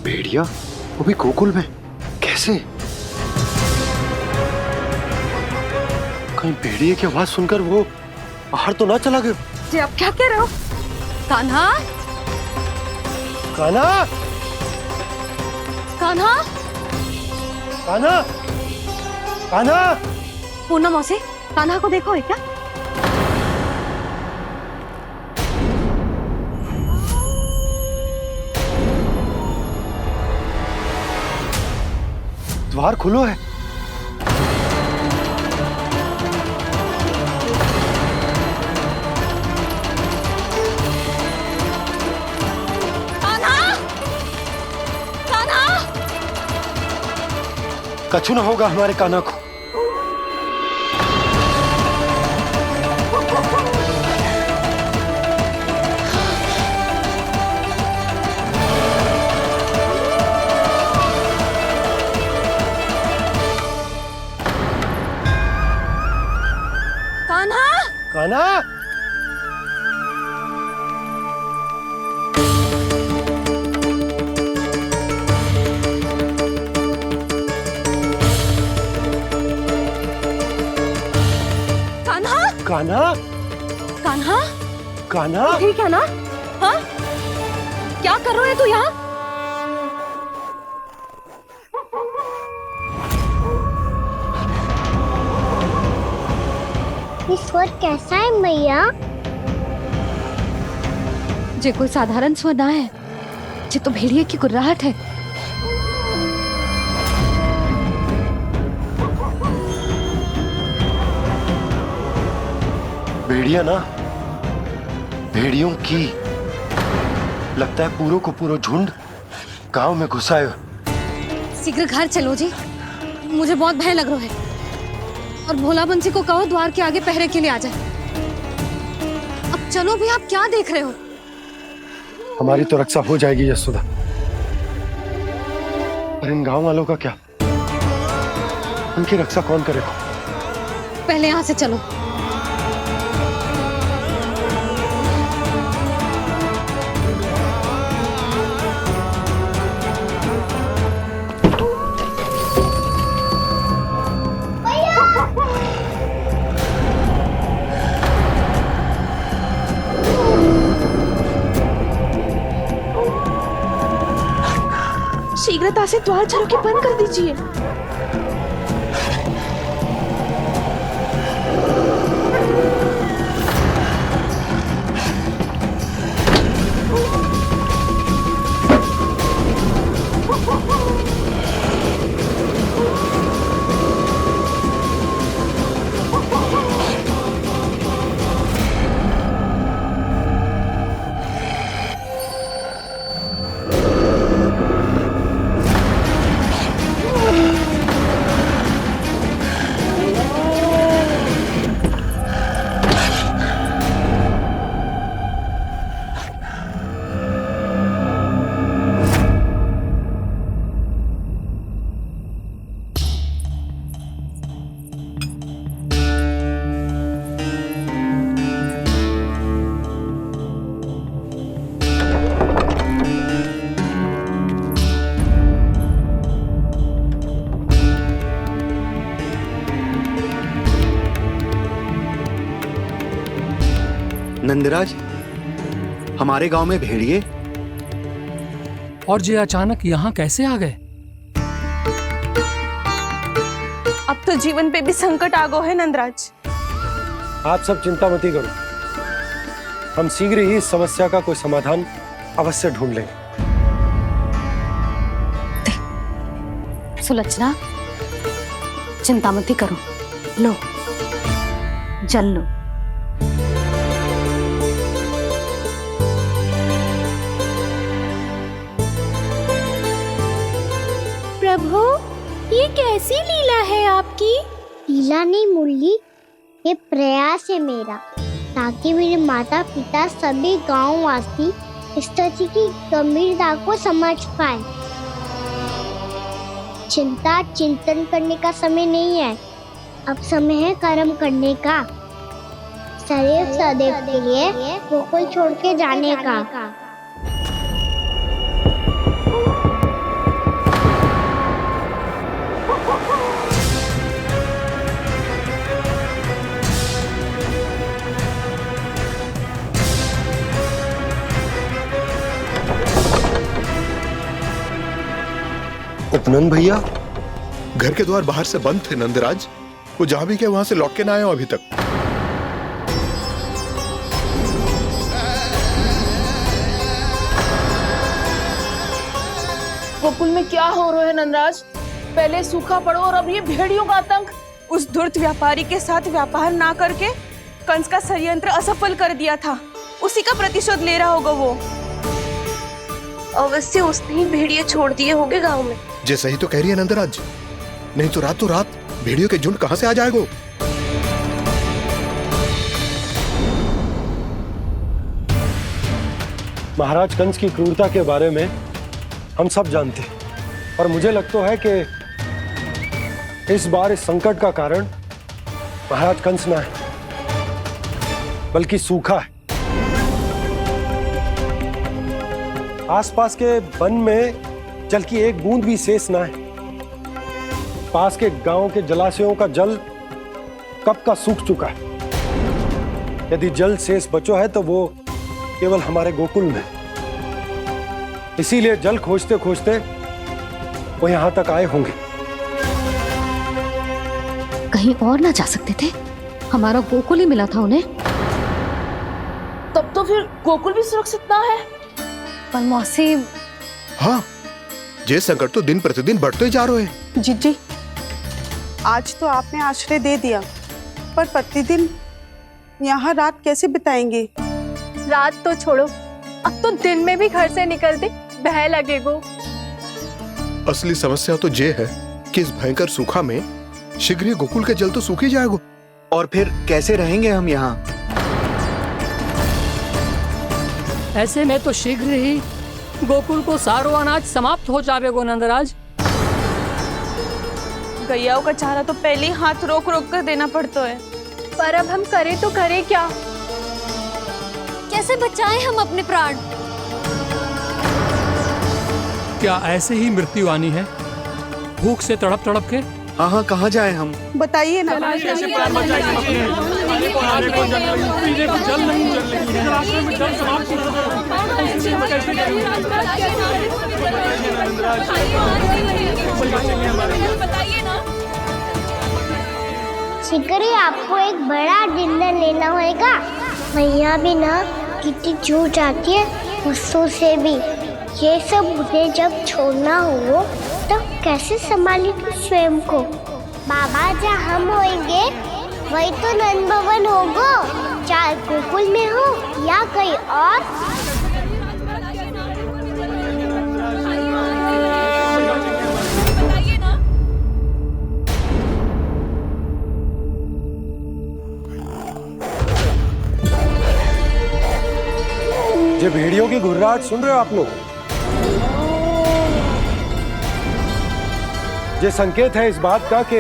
भेड़िया वो भी गोकुल में कैसे? कहीं भेड़िए की आवाज सुनकर वो बाहर तो ना चला गया? जी आप क्या कह रहे हो? कान्हा, कान्हा, कान्हा, कान्हा, कान्हा। पूनम मौसी, कान्हा को देखो है क्या? द्वार खुलो है। कान्हा, कान्हा, कछु ना होगा हमारे कान्हा को। कान्हा, कान्हा, कान्हा, कान्हा, कान्हा, कान्हा। ठीक है ना? हाँ, क्या कर रहे हो तू यहाँ? ये स्वर कैसा है मैया? जे कोई साधारण स्वर ना है, जे तो भेड़िए की गुर्राहट है। भेड़िया ना, भेड़ियों की लगता है पूरों को पूरा झुंड गांव में घुसा है। शीघ्र घर चलो जी, मुझे बहुत भय लग रहा है। और भोला बंसी को कहो द्वार के आगे पहरे के लिए आ जाए। अब चलो भी, आप क्या देख रहे हो? हमारी तो रक्षा हो जाएगी यशोदा, पर इन गांव वालों का क्या? उनकी रक्षा कौन करेगा? पहले यहाँ से चलो। शीघ्रता से द्वार झरोखे बंद कर दीजिए। नंदराज, हमारे गांव में भेड़िए और ये अचानक यहाँ कैसे आ गए? अब तो जीवन पे भी संकट आ गो है नंदराज। आप सब चिंता मत करो, हम शीघ्र ही इस समस्या का कोई समाधान अवश्य ढूंढ लेंगे। सुलक्षणा, चिंता मत करो, लो जल लो। प्रभु, ये कैसी लीला है आपकी? लीला नहीं मुरली, ये प्रयास है मेरा, ताकि मेरे माता पिता सभी गांव वासी स्थिति की गंभीरता को समझ पाए। चिंता चिंतन करने का समय नहीं है, अब समय है कर्म करने का, सदैव सदैव के लिए गोकुल छोड़ के जाने का। उपनंद भैया, घर के द्वार बाहर से बंद थे नंदराज। वो जहां भी गए वहां से लौट के ना आए हो अभी तक। गोकुल में क्या हो रहा है नंदराज? पहले सूखा पड़ो और अब ये भेड़ियों का आतंक। उस धूर्त व्यापारी के साथ व्यापार ना करके कंस का षड्यंत्र असफल कर दिया था, उसी का प्रतिशोध ले रहा होगा वो। अवश्य उसने ही भेड़िए छोड़ दिए होंगे गांव में। जैसा ही तो कह रही है नंदराज, नहीं तो रात भेड़ियों के झुंड कहां से आ जाएगा? महाराज कंस की क्रूरता के बारे में हम सब जानते हैं, और मुझे लगता है कि इस बार इस संकट का कारण महाराज कंस ना है, बल्कि सूखा है। आसपास के वन में जल की एक बूंद भी शेष ना है। पास के गांव के जलाशयों का जल कब का सूख चुका है। यदि जल शेष बचो है तो वो केवल हमारे गोकुल में। इसीलिए जल खोजते खोजते वो यहां तक आए होंगे। कहीं और ना जा सकते थे? हमारा गोकुल ही मिला था उन्हें। तब तो फिर गोकुल भी सुरक्षित ना है। पर मौसी, हाँ, ये संकट तो दिन प्रतिदिन बढ़ते जा रहे हैं। जीजी, आज तो आपने आश्रय दे दिया, पर प्रतिदिन यहाँ रात कैसे बिताएंगे? रात तो छोड़ो, अब तो दिन में भी घर से निकलते भय लगेगो। असली समस्या तो ये है कि इस भयंकर सूखा में शीघ्र ही गोकुल के जल तो सूख ही जाएगा। और फिर कैसे रहेंगे हम यहाँ? ऐसे में तो शीघ्र ही गोकुल को सारो अनाज समाप्त हो जाएगो नंदराज। गैयाओं का चारा तो पहले ही हाथ रोक रोक कर देना पड़ता है, पर अब हम करें तो करें क्या? कैसे बचाएं हम अपने प्राण? क्या ऐसे ही मृत्यु आनी है, भूख से तड़प तड़प के? हाँ, कहाँ जाए हम? बताइए ना। शीघ्र ही आपको एक बड़ा डिनर लेना होगा। भैया भी ना कितनी जूझ जाती है गुस्सों से भी। ये सब मुझे जब छोड़ना हो तो कैसे संभालेंगे स्वयं को? बाबा जहाँ हम होंगे वही तो नंद भवन होगा, चाहे गोकुल में हो या कहीं और। ये भेड़ियों की घुर्राहट सुन रहे हो आप लोग? ये संकेत है इस बात का कि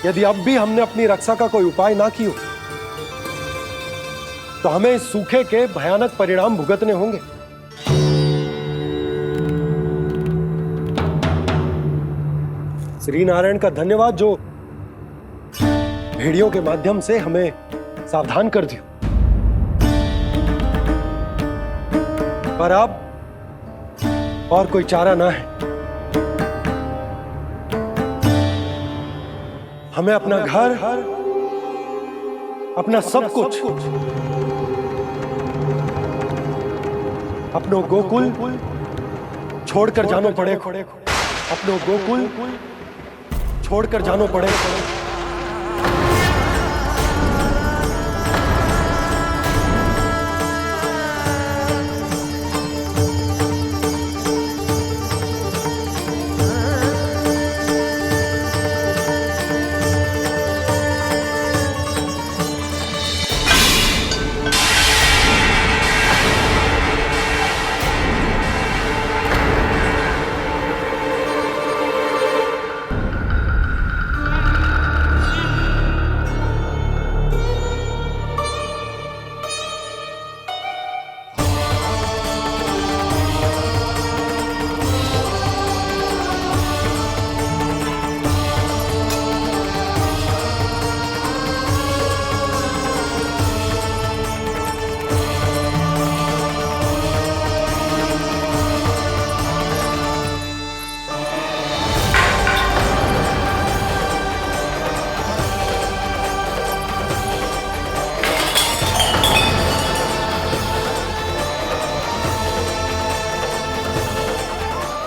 यदि अब भी हमने अपनी रक्षा का कोई उपाय ना किया तो हमें इस सूखे के भयानक परिणाम भुगतने होंगे। श्री नारायण का धन्यवाद जो भेड़ियों के माध्यम से हमें सावधान कर दिया। पर अब और कोई चारा ना है। हमें अपना घर, अपना सब कुछ, अपनो गोकुल छोड़कर जानो पड़े। अपनो गोकुल छोड़कर जानो पड़े।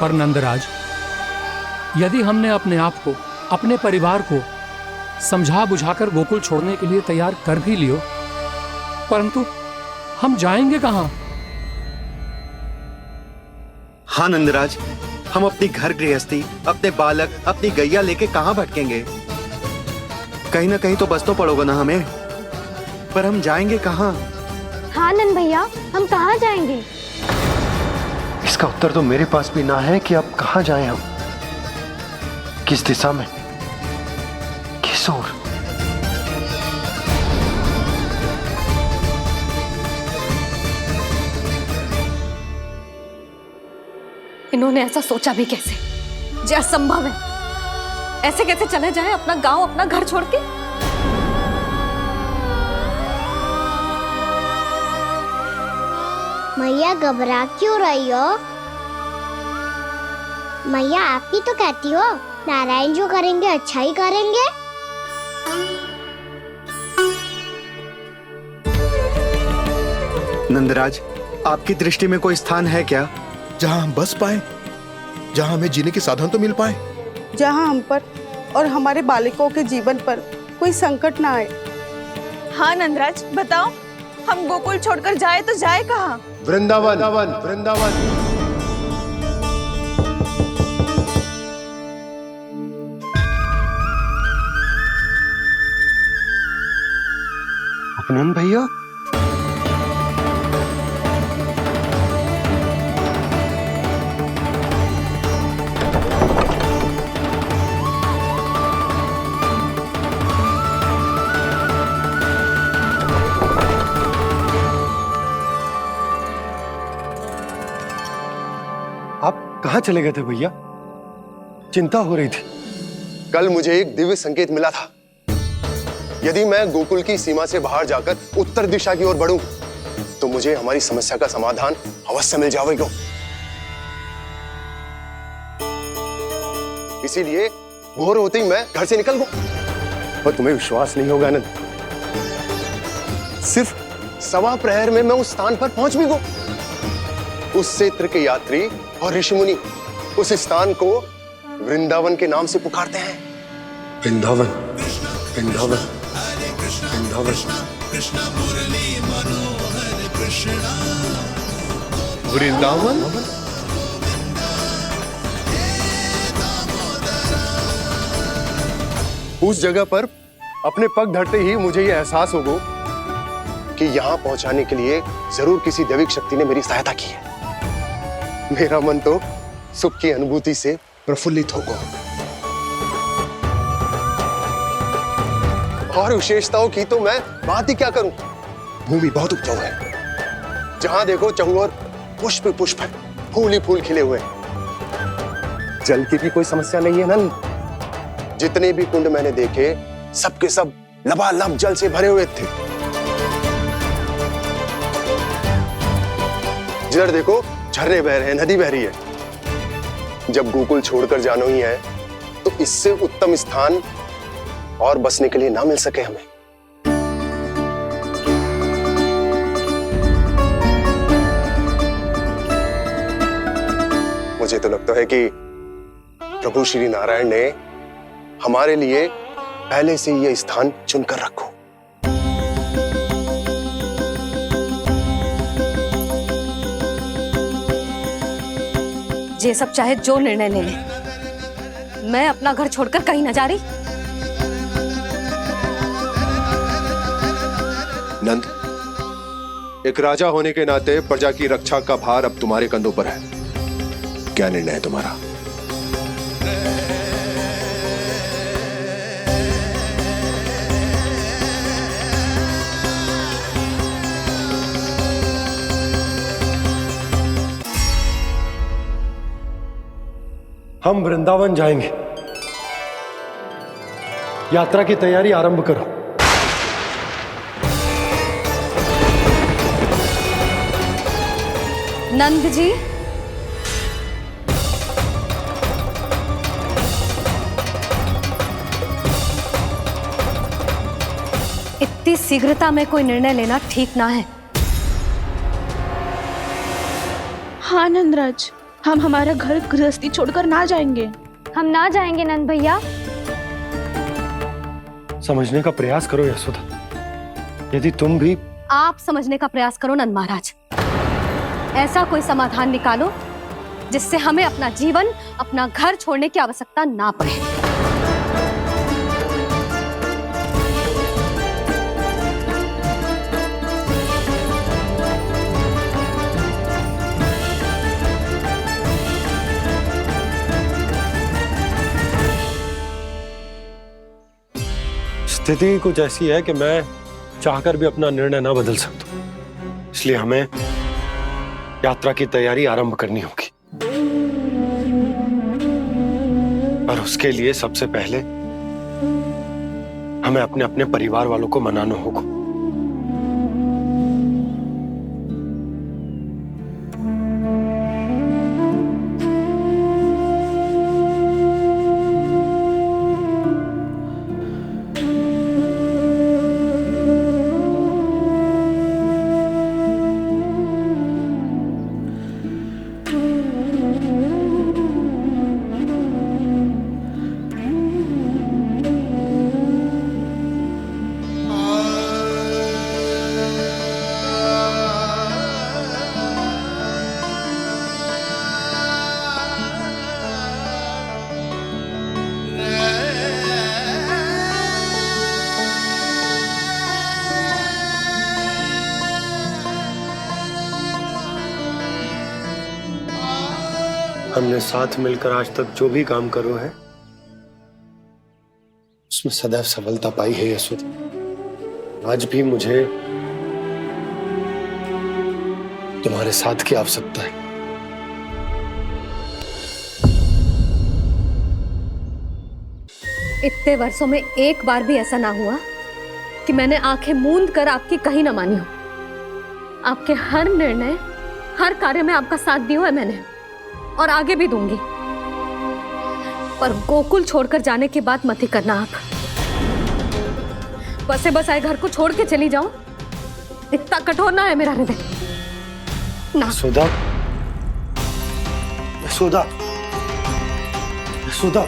पर नंदराज, यदि हमने अपने आप को, अपने परिवार को समझा बुझाकर गोकुल छोड़ने के लिए तैयार कर भी लियो, परंतु हम जाएंगे कहां? हाँ नंदराज, हम अपनी घर गृहस्थी, अपने बालक, अपनी गैया लेके कहाँ भटकेंगे? कहीं ना कहीं तो बस तो पड़ोगे ना हमें, पर हम जाएंगे कहाँ? हाँ नंद भैया, हम कहाँ जाएंगे? इसका उत्तर तो मेरे पास भी ना है कि अब कहाँ जाएं हम, किस दिशा में, किस ओर। इन्होंने ऐसा सोचा भी कैसे? जो असंभव है। ऐसे कैसे चले जाएं अपना गांव, अपना घर छोड़ के? मैया घबरा क्यों रही हो? मैया आप ही तो कहती हो नारायण जो करेंगे अच्छा ही करेंगे। नंदराज, आपकी दृष्टि में कोई स्थान है क्या जहां हम बस पाए, जहां हमें जीने के साधन तो मिल पाए, जहाँ हम पर और हमारे बालकों के जीवन पर कोई संकट ना आए। हाँ नंदराज, बताओ, हम गोकुल छोड़कर जाए तो जाए कहाँ? वृंदावन, वृंदावन। उपनंद भैया, आप कहाँ चले गए थे भैया? चिंता हो रही थी। कल मुझे एक दिव्य संकेत मिला था। यदि मैं गोकुल की सीमा से बाहर जाकर उत्तर दिशा की ओर बढ़ूं, तो मुझे हमारी समस्या का समाधान अवश्य मिल जाएगा। इसीलिए भोर होते ही मैं घर से निकल गया। और तुम्हें विश्वास नहीं होगा आनंद, सिर्फ सवा प्रहर में मैं उस स्थान पर पहुंच भी गया। उस क्षेत्र के यात्री और ऋषि मुनि उस स्थान को वृंदावन के नाम से पुकारते हैं। वृंदावन, वृंदावन, वृंदावन। वृंदावन? उस जगह पर अपने पग धरते ही मुझे यह एहसास होगा कि यहां पहुंचाने के लिए जरूर किसी दैविक शक्ति ने मेरी सहायता की है। मेरा मन तो सुख की अनुभूति से प्रफुल्लित होगा। और विशेषताओं की तो मैं बात ही क्या करूं। भूमि बहुत उपजाऊ है, जहां देखो चहुओर पुष्प पुष्प, फूल ही फूल खिले हुए। जल की भी कोई समस्या नहीं है नंद। जितने भी कुंड मैंने देखे, सबके सब लबालब जल से भरे हुए थे। जिधर देखो झरने बह रहे हैं, नदी बह रही है। जब गोकुल छोड़कर जाना ही है, तो इससे उत्तम स्थान और बसने के लिए ना मिल सके हमें। मुझे तो लगता है कि प्रभु श्री नारायण ने हमारे लिए पहले से यह स्थान चुनकर रखो। ये सब चाहे जो निर्णय ले ले, मैं अपना घर छोड़कर कहीं न जा रही। नंद, एक राजा होने के नाते प्रजा की रक्षा का भार अब तुम्हारे कंधों पर है। क्या निर्णय है तुम्हारा? हम वृंदावन जाएंगे। यात्रा की तैयारी आरंभ करो। नंद जी, इतनी शीघ्रता में कोई निर्णय लेना ठीक ना है। हाँ नंदराज, हम हमारा घर गृहस्थी छोड़कर ना जाएंगे। हम ना जाएंगे नंद भैया। समझने का प्रयास करो यशोदा। यदि तुम भी आप समझने का प्रयास करो नंद महाराज। ऐसा कोई समाधान निकालो जिससे हमें अपना जीवन, अपना घर छोड़ने की आवश्यकता ना पड़े। स्थिति कुछ ऐसी है कि मैं चाहकर भी अपना निर्णय ना बदल सकता, इसलिए हमें यात्रा की तैयारी आरंभ करनी होगी। और उसके लिए सबसे पहले हमें अपने अपने परिवार वालों को मनाना होगा। हमने साथ मिलकर आज तक जो भी काम करो है उसमें सदैव सफलता पाई है यशोदा। आज भी मुझे तुम्हारे साथ की आवश्यकता है। इतने वर्षों में एक बार भी ऐसा ना हुआ कि मैंने आंखें मूंद कर आपकी कहीं ना मानी हो। आपके हर निर्णय, हर कार्य में आपका साथ दिया है मैंने, और आगे भी दूंगी। पर गोकुल छोड़कर जाने की बात मत ही करना आप। बसे बसाए घर को छोड़ के चली जाऊं, इतना कठोर ना है मेरा हृदय ना। यशोदा, यशोदा, यशोदा,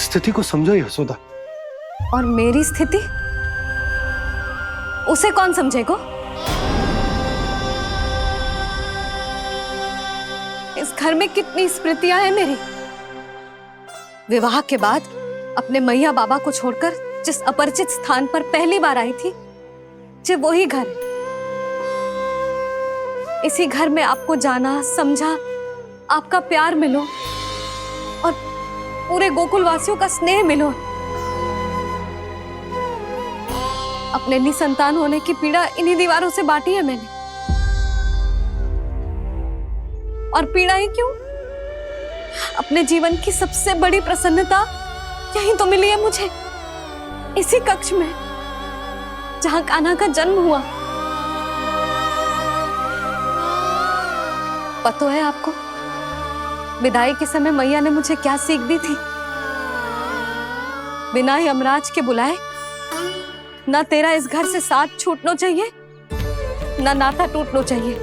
स्थिति को समझो यशोदा। और मेरी स्थिति उसे कौन समझेगा? इस घर में कितनी स्मृतियां हैं मेरी। विवाह के बाद अपने मैया बाबा को छोड़कर जिस अपरिचित स्थान पर पहली बार आई थी, जो वही घर है। इसी घर में आपको जाना, समझा, आपका प्यार मिलो और पूरे गोकुल वासियों का स्नेह मिलो। अपने निसंतान होने की पीड़ा इन्हीं दीवारों से बांटी है मैंने। और पीड़ा ही क्यों? अपने जीवन की सबसे बड़ी प्रसन्नता यहीं तो मिली है मुझे, इसी कक्ष में जहां कान्हा का जन्म हुआ। पता है आपको, विदाई के समय मैया ने मुझे क्या सीख दी थी? बिना यमराज के बुलाए ना तेरा इस घर से साथ छूटना चाहिए, ना नाता टूटना चाहिए।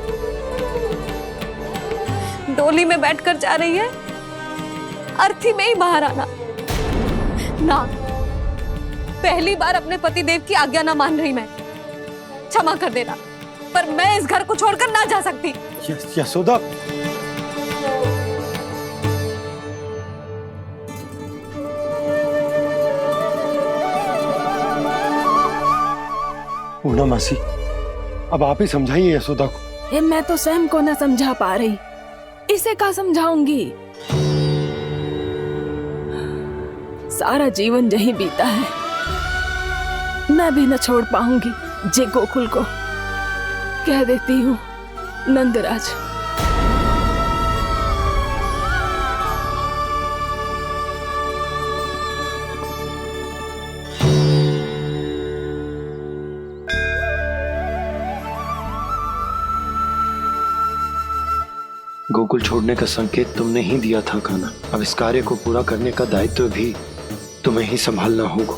डोली में बैठकर जा रही है, अर्थी में ही बाहर आना ना। पहली बार अपने पति देव की आज्ञा ना मान रही मैं, क्षमा कर देना, पर मैं इस घर को छोड़कर ना जा सकती। यशोदा, पूर्णा मासी, अब आप ही समझाइए यशोदा को। ये मैं तो स्वयं को न समझा पा रही, इसे क्या समझाऊंगी? सारा जीवन यही बीता है, मैं भी न छोड़ पाऊंगी जे गोकुल को। कह देती हूँ नंदराज। गोकुल छोड़ने का संकेत तुमने ही दिया था कान्हा। अब इस कार्य को पूरा करने का दायित्व भी तुम्हें ही संभालना होगा।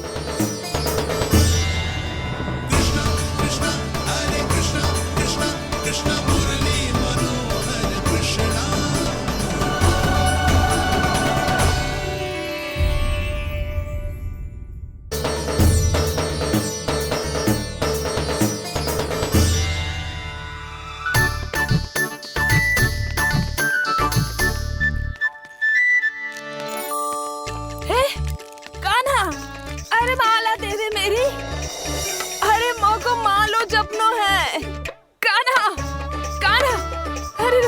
कृष्ण कृष्ण कृष्ण मुरली मनोहर कृष्ण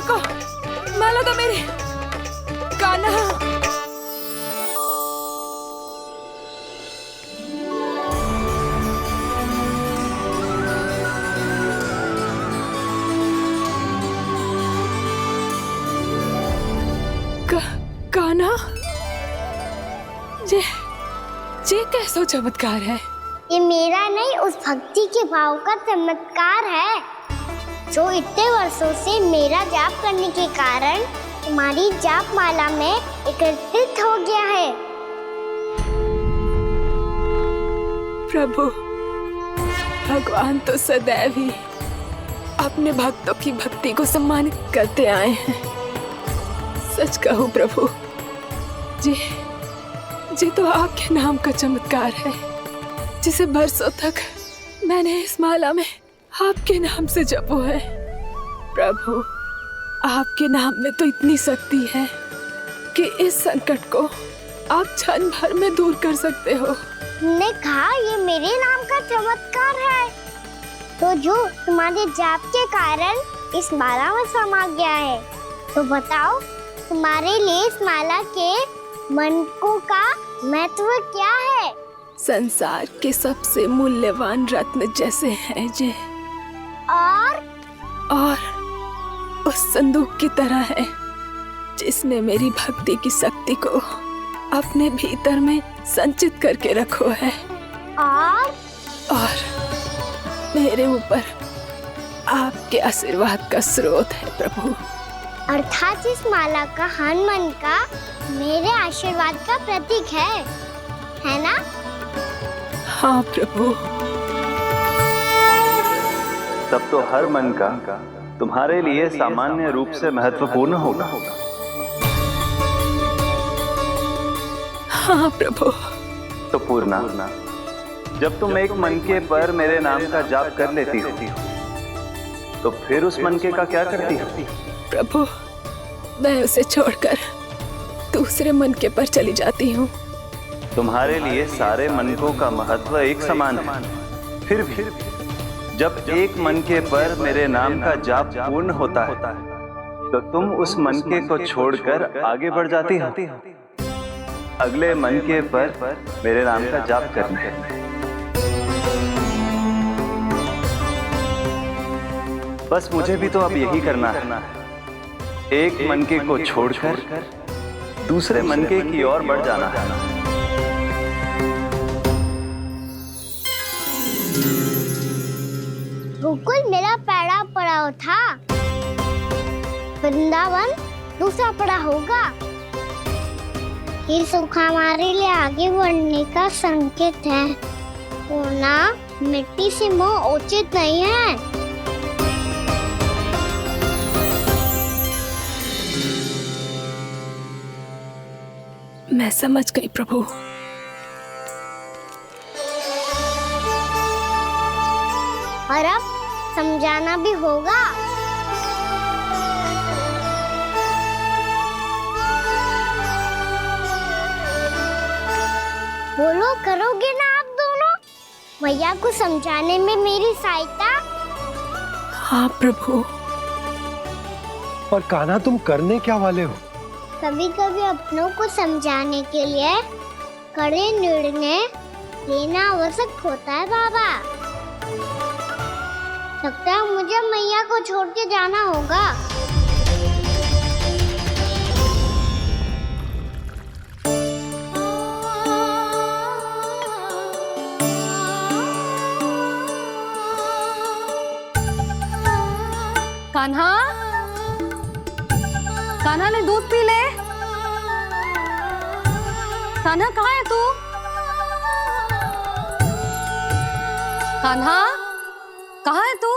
को माला दो मेरी। कान्हा कान्हा जे कैसो चमत्कार है? ये मेरा नहीं, उस भक्ति के भाव का चमत्कार है जो इतने वर्षों से मेरा जाप करने के कारण तुम्हारी जाप माला में एकत्रित हो गया है। प्रभु, भगवान तो सदैव ही अपने भक्तों की भक्ति को सम्मानित करते आए हैं। सच कहूं प्रभु, जी तो आपके नाम का चमत्कार है, जिसे बरसों तक मैंने इस माला में आपके नाम से जपो है। प्रभु, आपके नाम में तो इतनी शक्ति है कि इस संकट को आप क्षण भर में दूर कर सकते हो। तुमने कहा ये मेरे नाम का चमत्कार है, तो जो तुम्हारे जाप के कारण इस माला में समा गया है, तो बताओ तुम्हारे लिए इस माला के मनकों का महत्व क्या है? संसार के सबसे मूल्यवान रत्न जैसे हैं जे, और उस संदूक की तरह है जिसमें मेरी भक्ति की शक्ति को अपने भीतर में संचित करके रखो है। और मेरे ऊपर आपके आशीर्वाद का स्रोत है प्रभु। अर्थात इस माला का हनुमान का मेरे आशीर्वाद का प्रतीक है ना? हाँ प्रभु। तब तो हर मन का तुम्हारे लिए सामान्य रूप से महत्वपूर्ण होगा। हाँ प्रभु। तो पूर्णा, जब तुम एक मनके पर मेरे नाम का जाप कर लेती हो, तो फिर उस मनके का क्या करती हो? प्रभु, मैं उसे छोड़कर दूसरे मनके पर चली जाती हूँ। तुम्हारे लिए सारे मनकों का महत्व एक समान है। फिर भी जब एक मनके पर मेरे नाम का जाप पूर्ण होता है, तो तुम उस मनके को छोड़कर आगे बढ़ जाती हो अगले मनके पर मेरे नाम का जाप करने। बस मुझे भी तो अब यही करना है, एक मनके को छोड़कर दूसरे मनके की ओर बढ़ जाना है। गोकुल मेरा पहला पड़ाव था, वृंदावन दूसरा पड़ा होगा। ये सुख हमारे लिए आगे बढ़ने का संकेत है, वरना मिट्टी से मोह उचित नहीं है। मैं समझ गई प्रभु। और अब समझाना भी होगा। बोलो, करोगे ना आप दोनों? भैया को समझाने में मेरी सहायता? हाँ प्रभु। पर कान्हा, तुम करने क्या वाले हो? कभी कभी अपनों को समझाने के लिए कड़े निर्णय लेना आवश्यक होता है बाबा। लगता है मुझे मैया को छोड़ के जाना होगा। कान्हा, कान्हा ने दूध पी ले। कान्हा कहाँ है तू? कान्हा कहाँ है तू?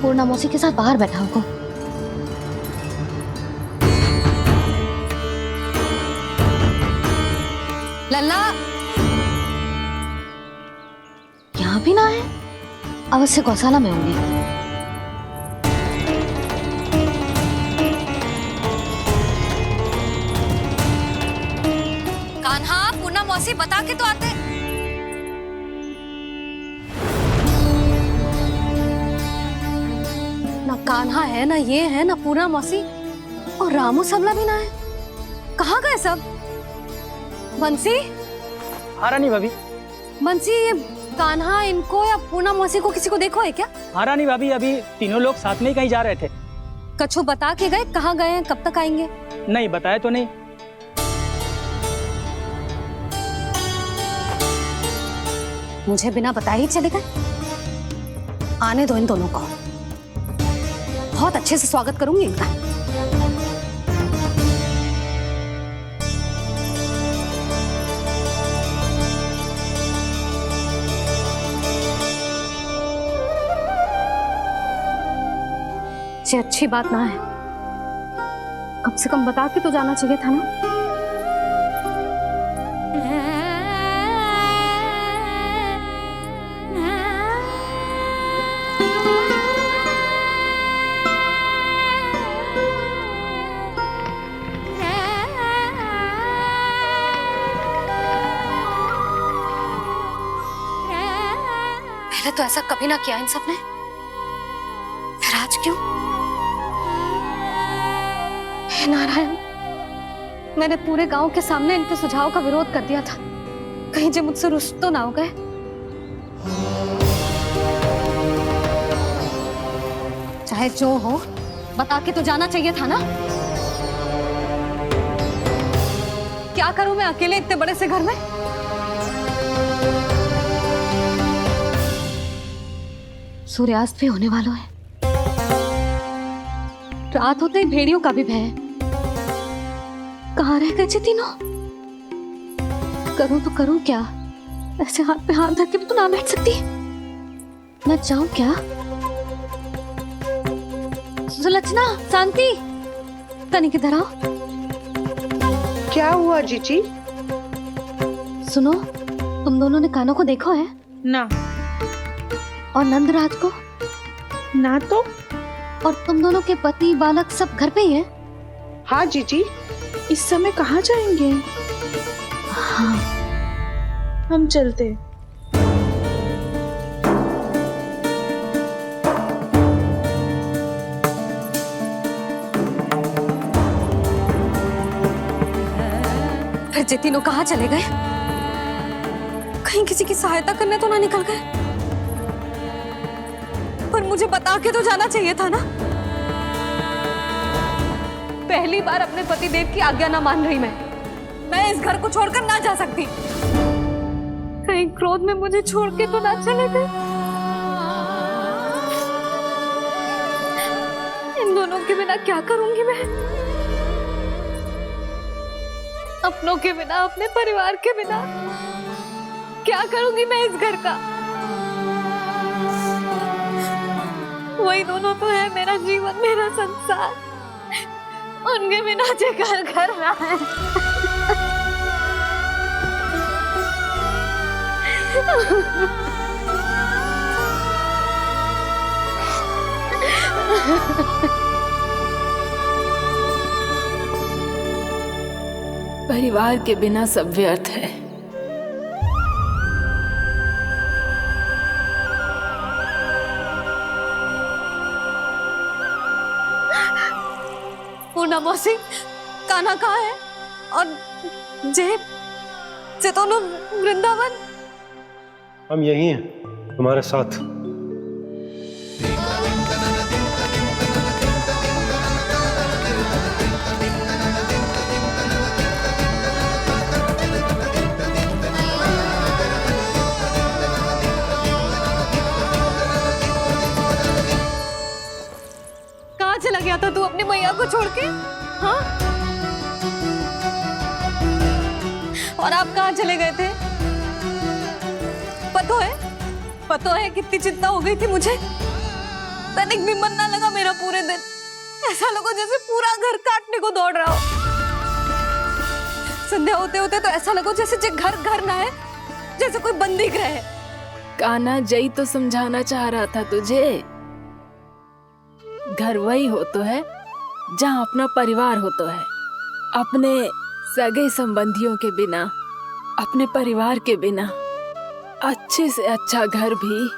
पूर्णा मौसी के साथ बाहर बैठा होगा। लल्ला यहाँ भी ना है, अवश्य गौशाला में होंगे। मौसी बता के तो आते। ना कान्हा है, ना ये है, ना पूर्णा मौसी, और रामू सबला भी ना है। कहाँ गए सब? बंसी? हाँ रानी भाभी। बंसी, ये कान्हा इनको या पूर्णा मौसी को किसी को देखो है क्या? हाँ रानी भाभी, अभी तीनों लोग साथ में ही कहीं जा रहे थे। कछु बता के गए कहाँ गए हैं, कब तक आएंगे? नहीं बताया तो नहीं। मुझे बिना बताए ही चले गए? आने दो इन दोनों को, बहुत अच्छे से स्वागत करूंगी इनका। ये अच्छी बात ना है, कम से कम बता के तो जाना चाहिए था ना। पहले तो ऐसा कभी ना किया इन सब ने, फिर आज क्यों? हे नारायण, मैंने पूरे गांव के सामने इनके सुझाव का विरोध कर दिया था, कहीं जे मुझसे रुष्ट तो ना हो गए। चाहे जो हो, बता के तो जाना चाहिए था ना। क्या करूं मैं अकेले इतने बड़े से घर में? सूर्यास्त भी होने वाला है, रात होते ही भेड़ियों का भी भय है। कहाँ रह गए तीनों? करूं तो करूं क्या? ऐसे हाथ पे हाथ धर के भी तो ना बैठ सकती। मैं जाऊं क्या? सुलक्षणा, शांति, तनिक इधर आओ। क्या हुआ जीजी? सुनो, तुम दोनों ने कान्हा को देखा है? ना। और नंदराज को? ना तो। और तुम दोनों के पति बालक सब घर पे ही हैं? हाँ जीजी, इस समय कहाँ जाएंगे? हाँ। हम चलते। फिर जे तीनों कहाँ चले गए? कहीं किसी की सहायता करने तो ना निकल गए? पर मुझे बता के तो जाना चाहिए था ना। पहली बार अपने पतिदेव की आज्ञा ना मान रही मैं इस घर को छोड़कर ना जा सकती। कहीं क्रोध में मुझे छोड़ के तो ना चले गए। इन दोनों के बिना क्या करूंगी मैं? अपनों के बिना, अपने परिवार के बिना क्या करूंगी मैं इस घर का? वही दोनों तो है मेरा जीवन, मेरा संसार। उनके बिना जे घर घर रहा है। परिवार के बिना सब व्यर्थ है। पूर्णा मौसी, कान्हा कहाँ है? और जे दोनों वृंदावन? हम यही हैं, तुम्हारे साथ। कहाँ चला गया था तू अपनी मैया को छोड़ के? हाँ? और आप कहाँ चले गए थे? पता है कितनी चिंता हो गई थी मुझे। तनिक भी मन ना लगा मेरा पूरे दिन। ऐसा लगा जैसे पूरा घर काटने को दौड़ रहा हो। संध्या होते होते तो ऐसा लगा जैसे घर घर ना है, जैसे कोई बंदी गृह है। कान्हा जई तो समझाना चाह रहा था तुझे। घर वही हो तो है जहाँ अपना परिवार हो तो है। अपने सगे संबंधियों के बिना अपने परिवार के बिना अच्छे से अच्छा घर भी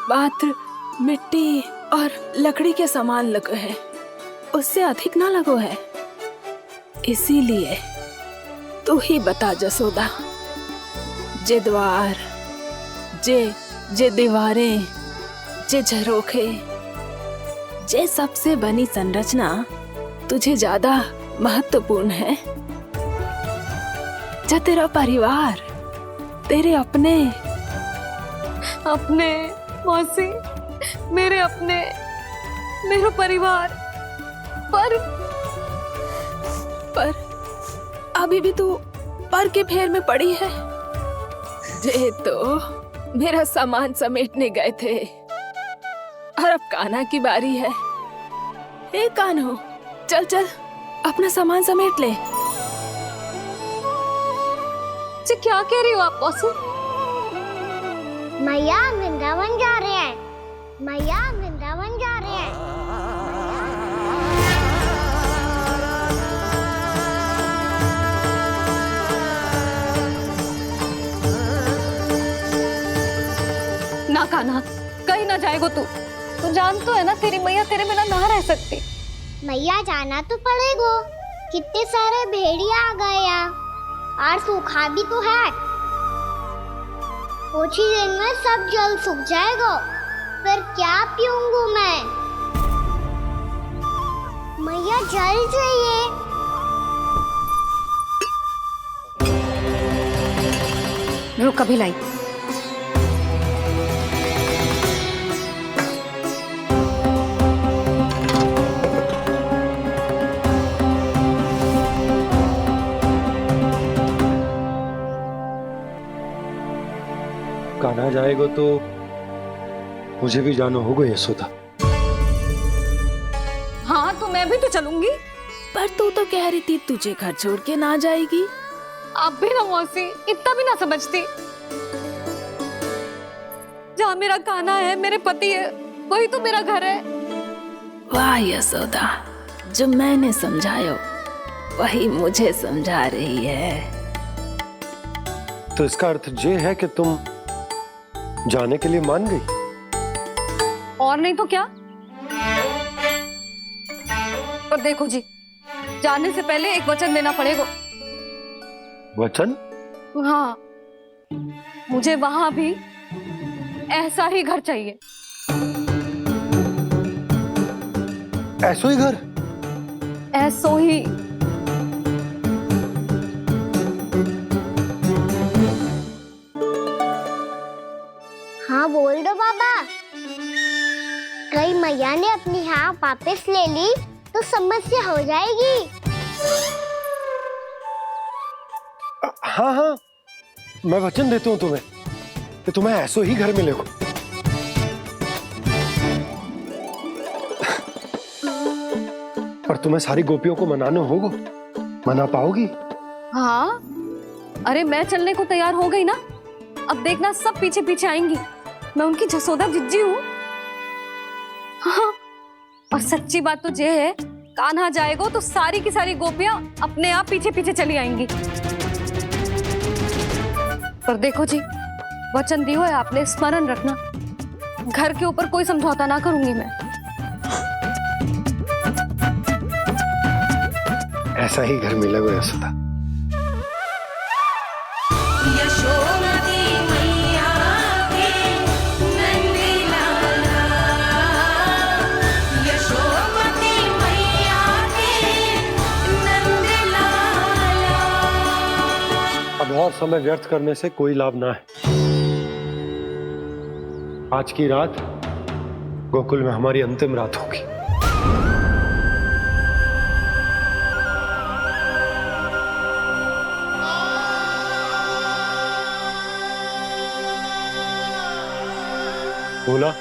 पात्र मिट्टी और लकड़ी के सामान लगो है, उससे अधिक ना लगो है। इसीलिए तू ही बता जसोदा, जे द्वार, जे दीवारें, जे झरोखे, जे सबसे बनी संरचना तुझे ज्यादा महत्वपूर्ण है? जो तेरा परिवार, तेरे अपने मौसी, मेरे अपने, मेरा परिवार, पर अभी भी तू पर के फेर में पड़ी है। जे तो मेरा सामान समेटने गए थे और अब कान्हा की बारी है। हे कान्हो, चल चल अपना सामान समेट ले। जी क्या कह रही हो आप मौसी? मैया वृंदावन जा रहे हैं, मैया वृंदावन जा रहे हैं। ना कान्हा, कहीं ना जाएगो तू जान तो है ना तेरी मैया तेरे बिना ना रह सकती। मैया जाना तो पड़ेगा, कितने सारे भेड़िया आ गए यहाँ और सूखा भी तो है। कुछ ही दिन में सब जल सूख जाएगा, फिर क्या पीऊंगा मैं? मैया जल चाहिए। रुक अभी लाई। कान्हा जाएगा तो मुझे भी जाना होगा यशोदा। हाँ तो मैं भी तो चलूंगी। पर तू तो कह रही थी तुझे घर छोड़ के ना जाएगी। आप भी ना मौसी, इतना भी ना समझती। जहाँ मेरा कान्हा है, मेरे पति है, वही तो मेरा घर है। वाह यशोदा, जो मैंने समझाया वही मुझे समझा रही है। तो इसका अर्थ ये है कि तुम जाने के लिए मान गई? और नहीं तो क्या। पर देखो जी, जाने से पहले एक वचन देना पड़ेगा। वचन? हाँ, मुझे वहां भी ऐसा ही घर चाहिए। ऐसो ही घर? ऐसो ही। हाँ बोल दो बाबा। कहीं मैया ने अपनी हाँ वापस ले ली तो समस्या हो जाएगी। हाँ हाँ, मैं वचन देता हूँ तुम्हें कि तुम्हें ऐसो ही घर मिलेगा। पर तुम्हें सारी गोपियों को मनाना होगा। मना पाओगी? हाँ, अरे मैं चलने को तैयार हो गई ना। अब देखना सब पीछे पीछे आएंगी। मैं उनकी जसोदा जिज्जी हूँ। हाँ, और सच्ची बात तो ये है, कान्हा जाएगा तो सारी की सारी गोपियां अपने आप पीछे पीछे चली आएंगी। पर देखो जी, वचन दियो है आपने, स्मरण रखना। घर के ऊपर कोई समझौता ना करूंगी मैं। ऐसा ही घर मिलेगा यशोदा। अब और समय व्यर्थ करने से कोई लाभ ना है। आज की रात गोकुल में हमारी अंतिम रात होगी। बोला,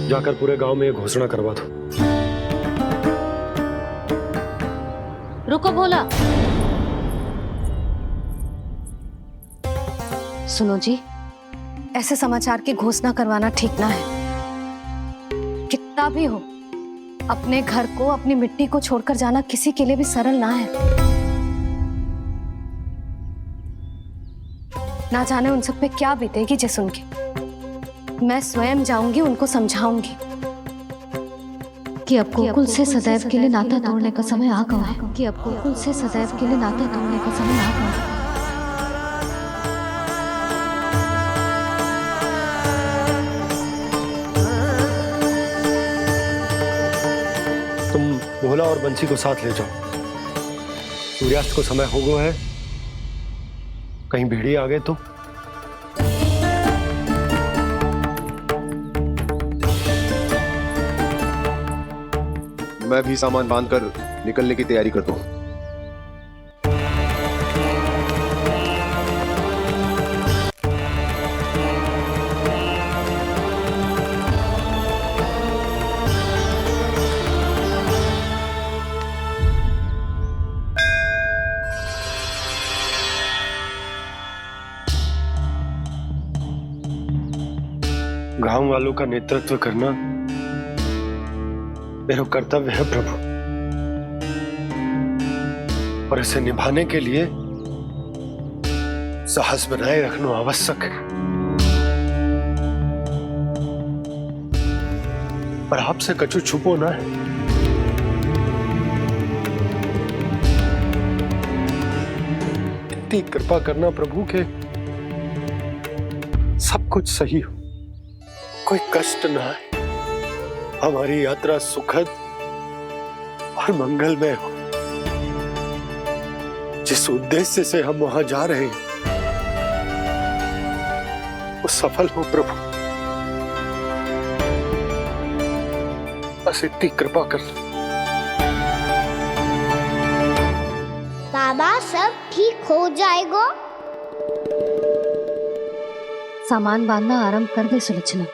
जाकर पूरे गांव में ये घोषणा करवा दो। रुको भोला। सुनो जी, ऐसे समाचार की घोषणा करवाना ठीक ना है। कितना भी हो, अपने घर को, अपनी मिट्टी को छोड़कर जाना किसी के लिए भी सरल ना है। ना जाने उन सब पे क्या बीतेगी जे सुन के। मैं स्वयं जाऊंगी, उनको समझाऊंगी कि अब गोकुल से सदैव के लिए नाता तोड़ने का समय आ गया है, कि अब गोकुल से सदैव के लिए नाता तोड़ने का समय आ गया है। तुम भोला और बंसी को साथ ले जाओ। सूर्यास्त को समय हो गया है, कहीं भेड़िए आ गए तो। मैं भी सामान बांधकर निकलने की तैयारी करता हूँ। गांव वालों का नेतृत्व करना मेरा कर्तव्य है प्रभु, और इसे निभाने के लिए साहस बनाए रखना आवश्यक है। पर आपसे कछु छुपो ना है। इतनी कृपा करना प्रभु के सब कुछ सही हो, कोई कष्ट ना है, हमारी यात्रा सुखद और मंगलमय हो। जिस उद्देश्य से हम वहां जा रहे हैं वो सफल हो प्रभु, बस इतनी कृपा कर लो। बाबा सब ठीक हो जाएगा। सामान बांधना आरंभ कर दे सुलोचना।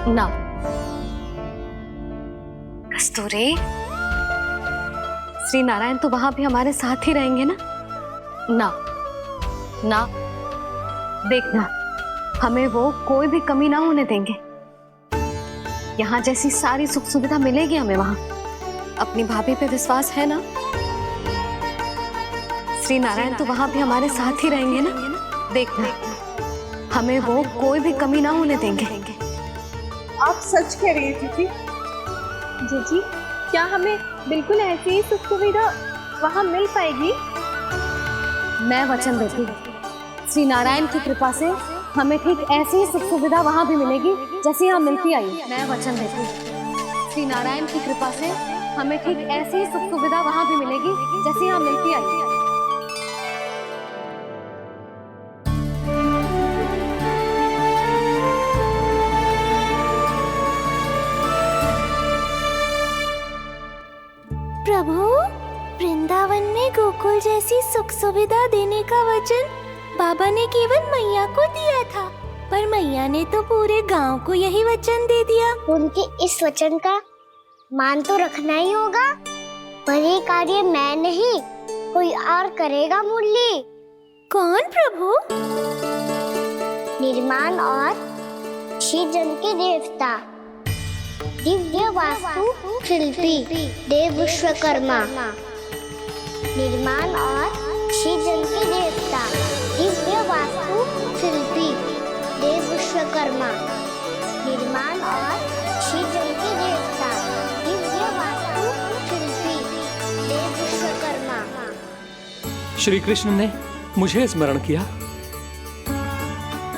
ना कस्तूरी, श्री नारायण तो वहां भी हमारे साथ ही रहेंगे ना? ना ना, देखना हमें वो कोई भी कमी ना होने देंगे। यहाँ जैसी सारी सुख सुविधा मिलेगी हमें वहां। अपनी भाभी पे विश्वास है ना? श्री नारायण तो वहां भी हमारे साथ ही रहेंगे ना? देखना हमें वो कोई भी कमी ना होने देंगे। आप सच कह रही थी जीजी? जीजी, क्या हमें बिल्कुल ऐसी ही सुख सुविधा वहाँ मिल पाएगी? मैं वचन देती हूँ, श्री नारायण की कृपा से हमें ठीक ऐसी ही सुख सुविधा वहाँ भी मिलेगी जैसी यहाँ मिलती आई। मैं वचन देती हूँ, श्री नारायण की कृपा से हमें ठीक ऐसी ही सुख सुविधा वहाँ भी मिलेगी जैसी यहाँ मिलती आई। प्रभु, वृंदावन में गोकुल जैसी सुख सुविधा देने का वचन बाबा ने केवल मैया को दिया था, पर मैया ने तो पूरे गांव को यही वचन दे दिया। उनके इस वचन का मान तो रखना ही होगा, पर ये कार्य मैं नहीं कोई और करेगा मुरली। कौन प्रभु? निर्माण और श्रीजन के देवता, दिव्य वास्तु शिल्पी देव विश्वकर्मा। निर्माण और श्रीजन के देवता, दिव्य वास्तु शिल्पी देव विश्वकर्मा। निर्माण और श्रीजन के देवता, दिव्य वास्तु शिल्पी देव विश्वकर्मा। श्री कृष्ण ने मुझे स्मरण किया,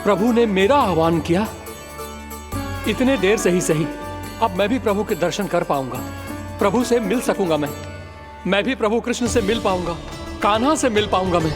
प्रभु ने मेरा आह्वान किया। इतने देर से ही सही, अब मैं भी प्रभु के दर्शन कर पाऊंगा, प्रभु से मिल सकूंगा। मैं भी प्रभु कृष्ण से मिल पाऊंगा, कान्हा से मिल पाऊंगा मैं।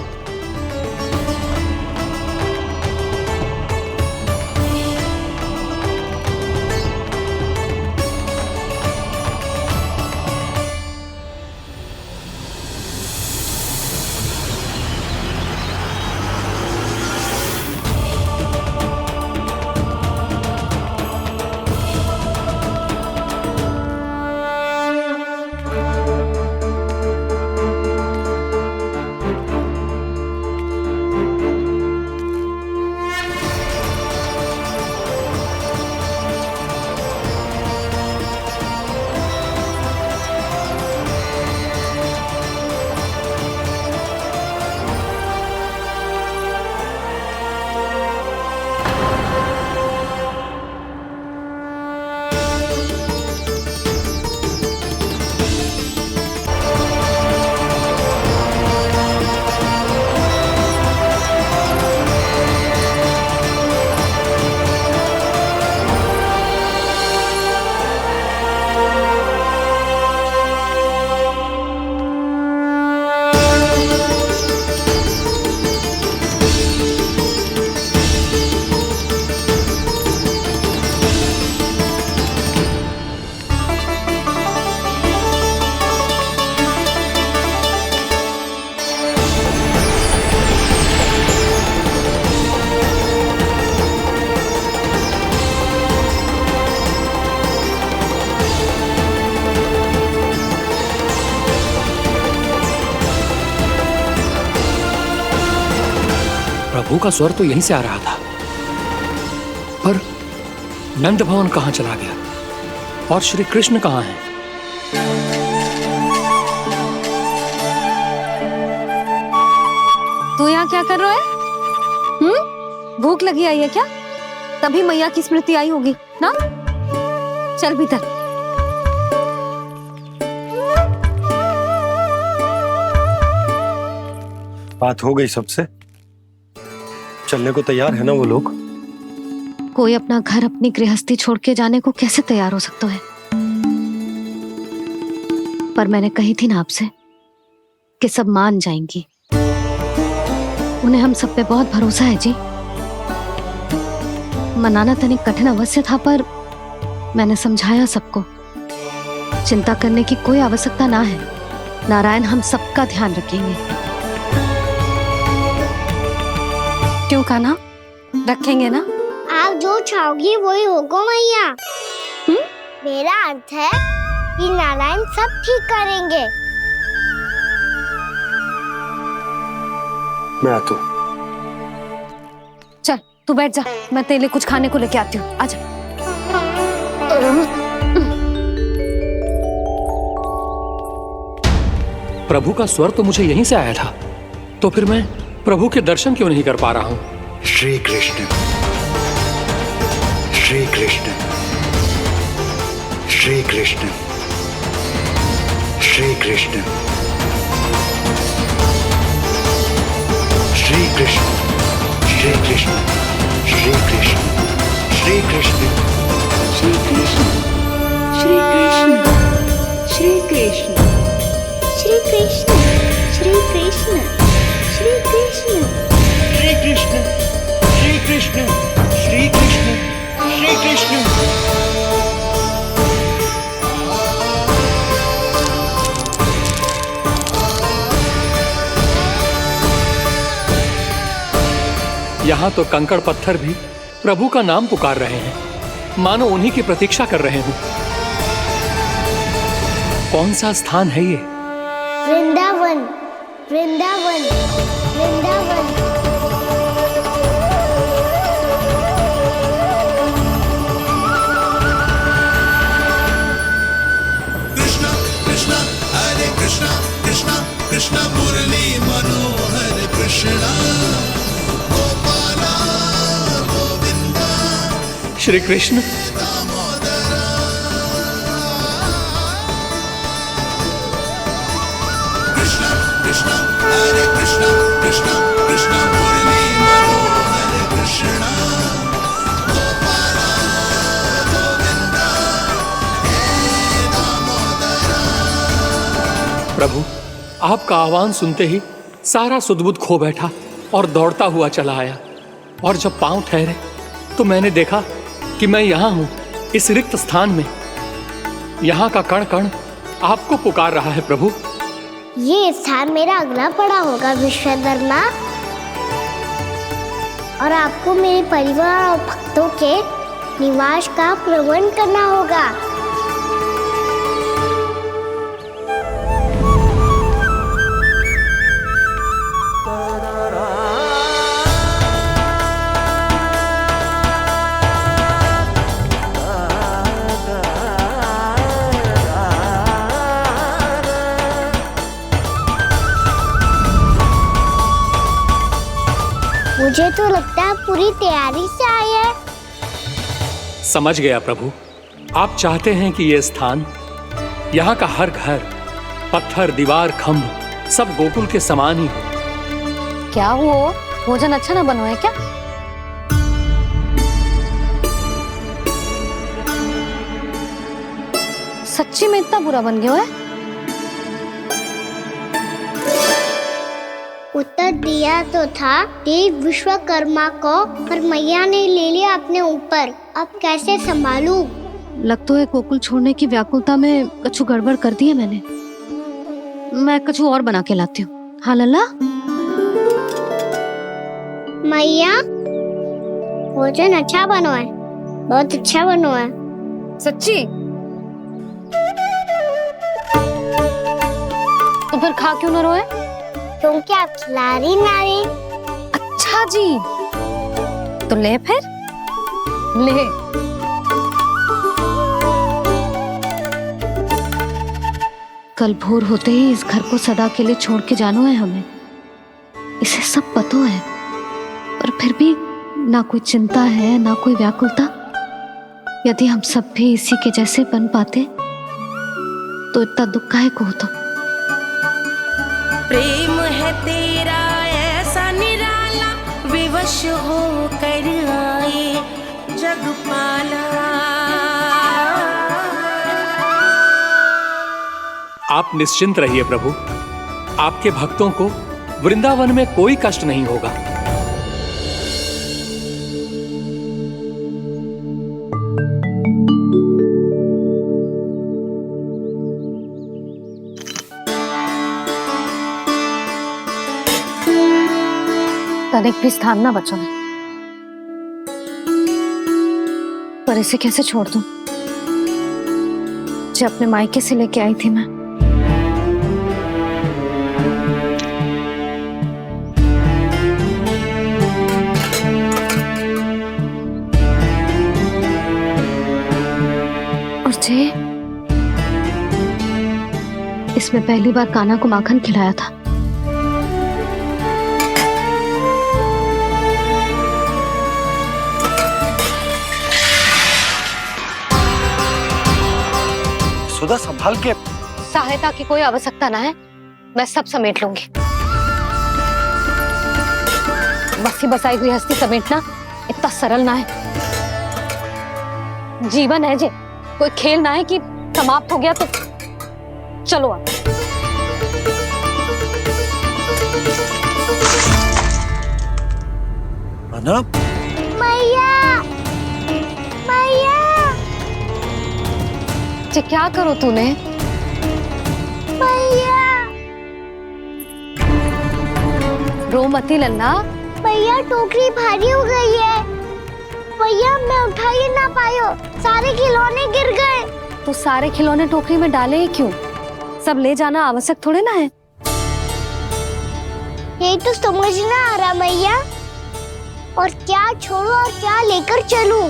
प्रभु का स्वर तो यहीं से आ रहा था, पर नंद भवन कहाँ चला गया और श्री कृष्ण कहाँ हैं? तू यहाँ क्या कर रहा है? भूख लगी आई है क्या? तभी मैया की स्मृति आई होगी ना? चल भीतर। बात हो गई सबसे? चलने को तैयार है ना वो लोग? कोई अपना घर अपनी गृहस्थी छोड़ के जाने को कैसे तैयार हो सकता है? पर मैंने कही थी ना आपसे कि सब मान जाएंगी। उन्हें हम सब पे बहुत भरोसा है जी। मनाना तनिक कठिन अवश्य था, पर मैंने समझाया सबको। चिंता करने की कोई आवश्यकता ना है। नारायण हम सबका ध्यान रखेंगे। क्यों कान्हा, रखेंगे ना? आप जो चाहोगी वही होगा मैया। मेरा अर्थ है कि नारायण सब ठीक करेंगे। मैं आता हूँ। चल तू बैठ जा, मैं तेरे लिए कुछ खाने को लेके आती हूँ। आजा। प्रभु का स्वर तो मुझे यहीं से आया था, तो फिर मैं प्रभु के दर्शन क्यों नहीं कर पा रहा हूँ? श्री कृष्ण, श्री कृष्ण, श्री कृष्ण, श्री कृष्ण, श्री कृष्ण, श्री कृष्ण, श्री कृष्ण, श्री कृष्ण, श्री कृष्ण, श्री कृष्ण, श्री कृष्ण, श्री कृष्ण, श्री कृष्ण, श्री कृष्ण, श्री कृष्ण, श्री कृष्ण, श्री कृष्ण, श्री कृष्ण। यहाँ तो कंकड़ पत्थर भी प्रभु का नाम पुकार रहे हैं, मानो उन्हीं की प्रतीक्षा कर रहे हो। कौन सा स्थान है ये? वृंदावन, वृंदावन, वृंदावन। कृष्णा कृष्णा हरे कृष्णा, कृष्णा कृष्णा मुरली मनोहर कृष्णा, गोपाला गोविंदा श्री कृष्ण। कृष्णा कृष्णा हरे कृष्णा, कृष्णा कृष्णा मुरली मनोहर कृष्णा, गोपाला गोविंदा हे दामोदरा। प्रभु आपका आह्वान सुनते ही सारा सुध-बुध खो बैठा और दौड़ता हुआ चला आया, और जब पांव ठहरे तो मैंने देखा कि मैं यहाँ हूँ, इस रिक्त स्थान में। यहाँ का कण कण आपको पुकार रहा है प्रभु। ये स्थान मेरा अगला पड़ा होगा विश्वकर्मा, और आपको मेरे परिवार और भक्तों के निवास का प्रबंध करना होगा। मुझे तो लगता है पूरी तैयारी से आए हैं। समझ गया प्रभु, आप चाहते हैं कि ये स्थान, यहाँ का हर घर, पत्थर, दीवार, खम्भ सब गोकुल के समान ही हो। क्या हुआ? भोजन अच्छा ना बनो है क्या? सच्ची में इतना बुरा बन गया है? उत्तर दिया तो था देव विश्वकर्मा को, पर मैया ने ले लिया अपने ऊपर। अब कैसे संभालूं? लग तो है गोकुल छोड़ने की व्याकुलता में कछु गड़बड़ कर दी है मैंने। मैं कछु और बना के लाती हूँ। हाँ लल्ला? मैया, भोजन अच्छा बनो है, बहुत अच्छा बनो है। सच्ची? तो फिर खा क्यों न रोए? क्योंकि आप खिला रही ना रही। अच्छा, अच्छा जी, तो ले फिर ले। कल भोर होते ही इस घर को सदा के लिए छोड़ के जाना है हमें, इसे सब पता है, पर फिर भी ना कोई चिंता है ना कोई व्याकुलता। यदि हम सब भी इसी के जैसे बन पाते तो इतना दुख काहे को होता। प्रेम है तेरा ऐसा निराला, विवश हो कर आए जगपाला। आप निश्चिंत रहिए प्रभु, आपके भक्तों को वृंदावन में कोई कष्ट नहीं होगा। तनिक भी स्थान ना बचा है, पर इसे कैसे छोड़ दूं जो अपने मायके से लेके आई थी मैं। और जे इसमें पहली बार कान्हा को माखन खिलाया था। सुधा संभाल के। सहायता की कोई आवश्यकता ना है, मैं सब समेट लूंगी। बसी बसाई गृहस्थी समेटना इतना सरल ना है। जीवन है जे, कोई खेल ना है कि समाप्त हो गया तो चलो आप। मैया, मैया। जे क्या करो तूने? मैया, रो मती लल्ला। भैया टोकरी भारी हो गई है। भैया मैं उठा ही ना पायो, सारे खिलौने गिर गए। तू सारे खिलौने टोकरी में डाले ही क्यों? सब ले जाना आवश्यक थोड़े ना है। यही तो समझ ना आ रहा मैया, और क्या छोड़ू और क्या लेकर चलूं?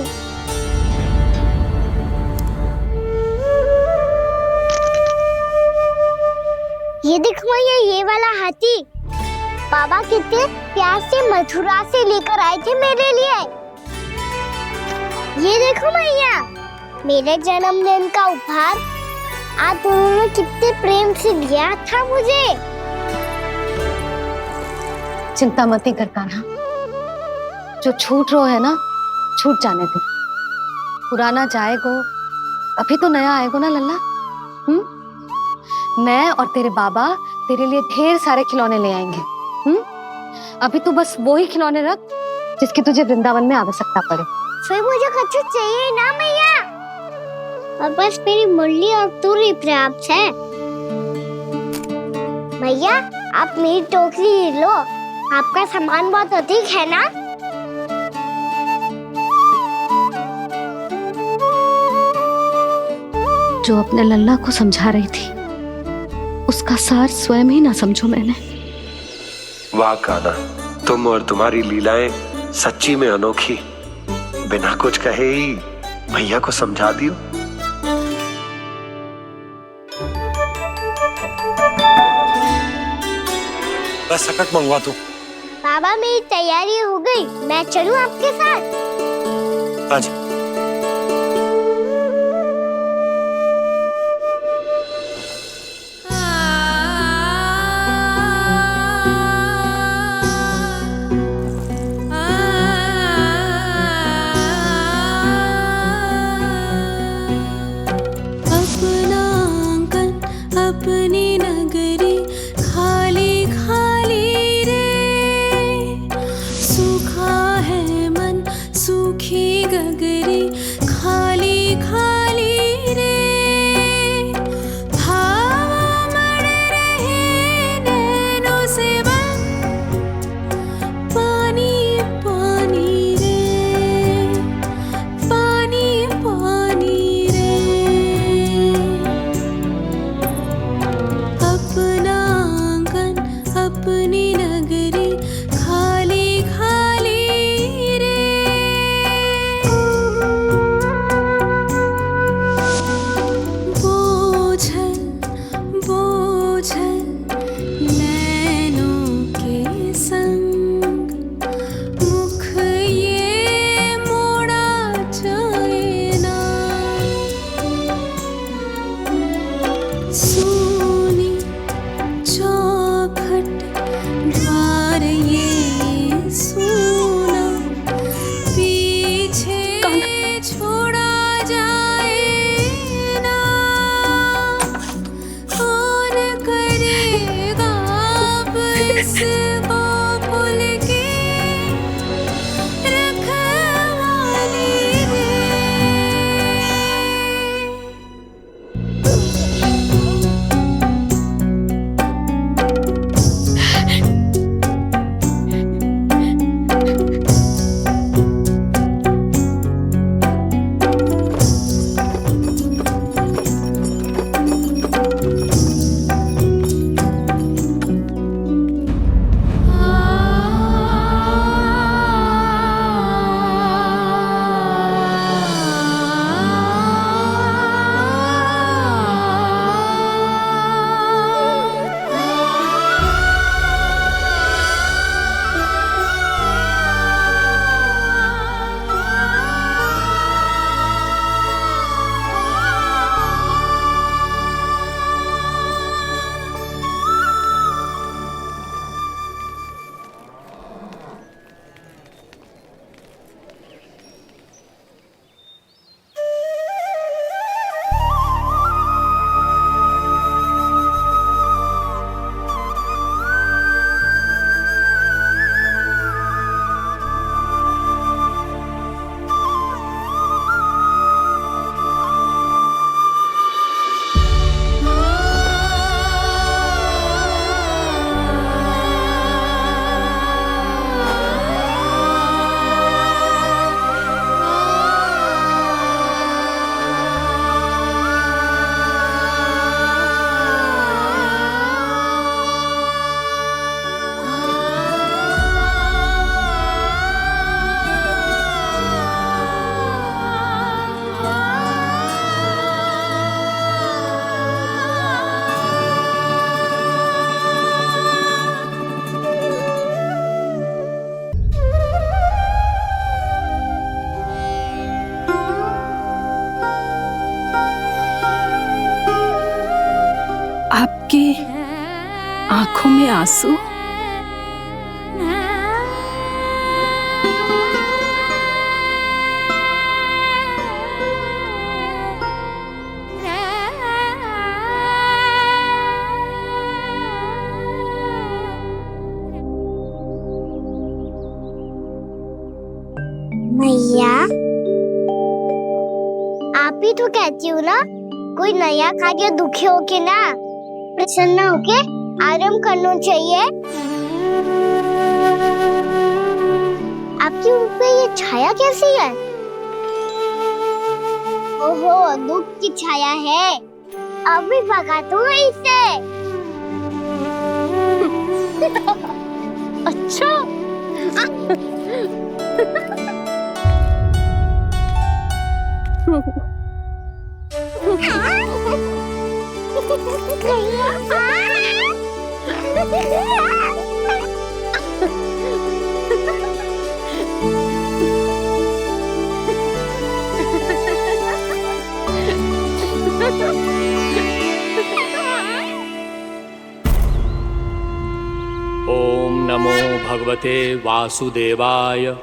ये देखो मैया, ये वाला हाथी बाबा कितने प्यार से मथुरा से लेकर आए थे मेरे लिए। ये देखो मैया, मेरे जन्मदिन का उपहार आप उन्होंने कितने प्रेम से दिया था मुझे। चिंता मत कर कान्हा, जो छूट रो है ना छूट जाने दे। पुराना जाएगो, अभी तो नया आएगो ना लल्ला। मैं और तेरे बाबा तेरे लिए ढेर सारे खिलौने ले आएंगे। अभी तू बस वो ही खिलौने रख जिसकी तुझे वृंदावन में आवश्यकता पड़े। फिर मुझे कुछ चाहिए ना मैया, और बस मेरी मुरली और तू ही पर्याप्त है। मैया आप मेरी टोकरी ले लो, आपका सामान बहुत अधिक है ना। जो अपने लल्ला को समझा रही थी उसका सार स्वयं ही ना समझो मैंने। वाह कान्हा, तुम और तुम्हारी लीलाएं सच्ची में अनोखी। बिना कुछ कहे ही भैया को समझा दियो। बस सकट मंगवा दो। बाबा मेरी तैयारी हो गई, मैं चलूं आपके साथ? आजा। अपनी नगरी खाली खाली रे, सूखा है मन सूखी गगरी खाली खाली रे, भाव मर रहे नैनों से बन पानी पानी रे, पानी पानी रे। अपना आंगन अपनी नगरी खाली खाली में आंसू? मैया, आप ही तो कहती हो ना, कोई नया कार्य दुखी होके ना प्रसन्न होके आराम करना चाहिए। आपकी मुख पे ये छाया कैसी है? ओहो, दुख की छाया है। अभी भगा दूं इसे। अच्छा। ओम नमो भगवते वासुदेवाय।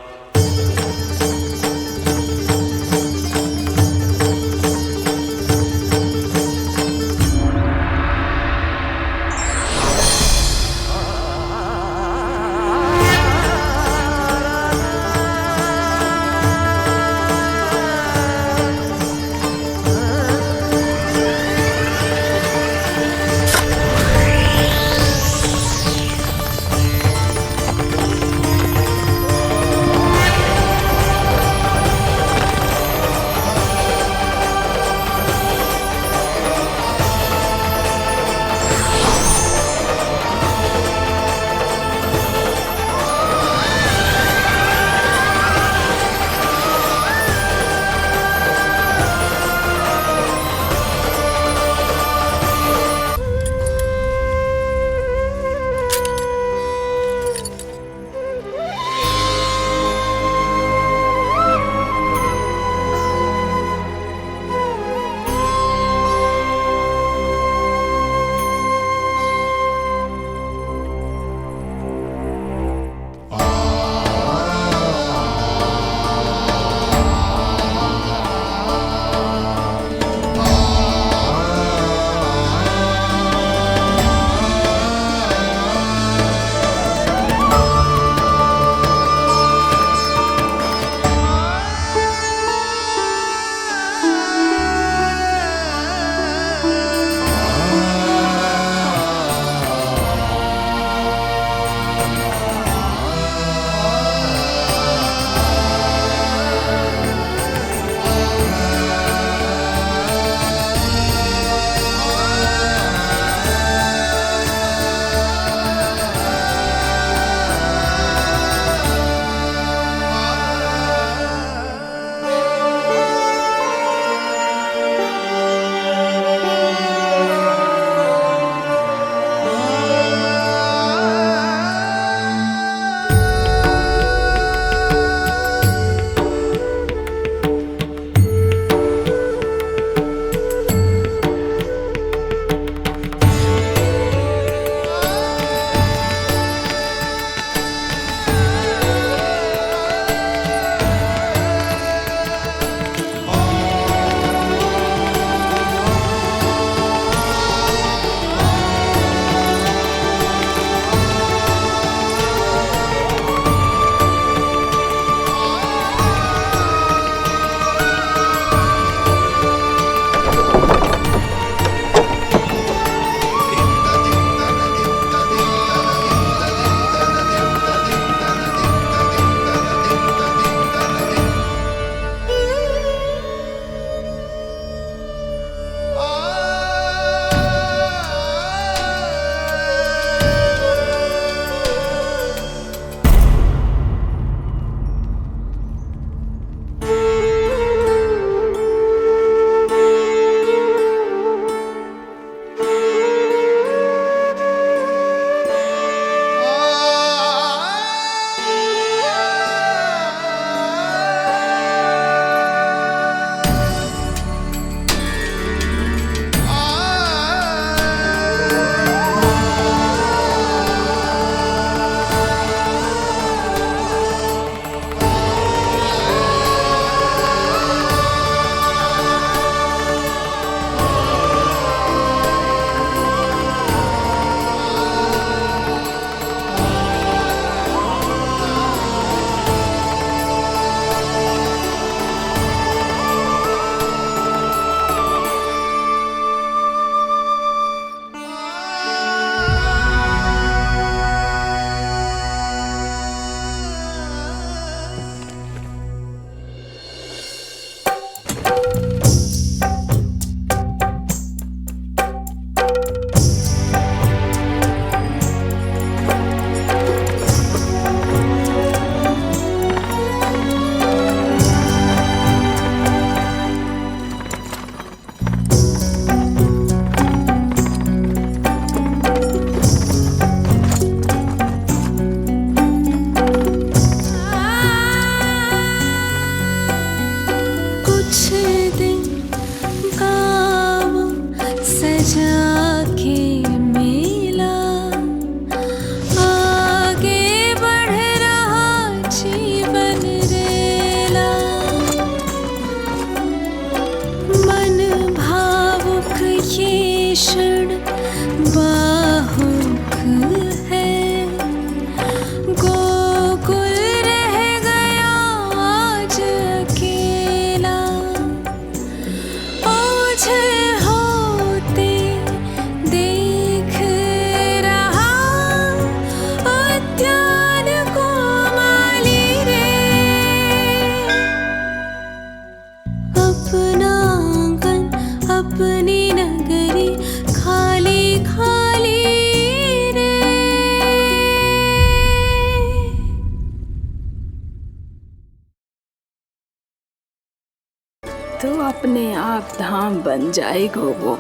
तो अपने आप धाम बन जाएगा वो।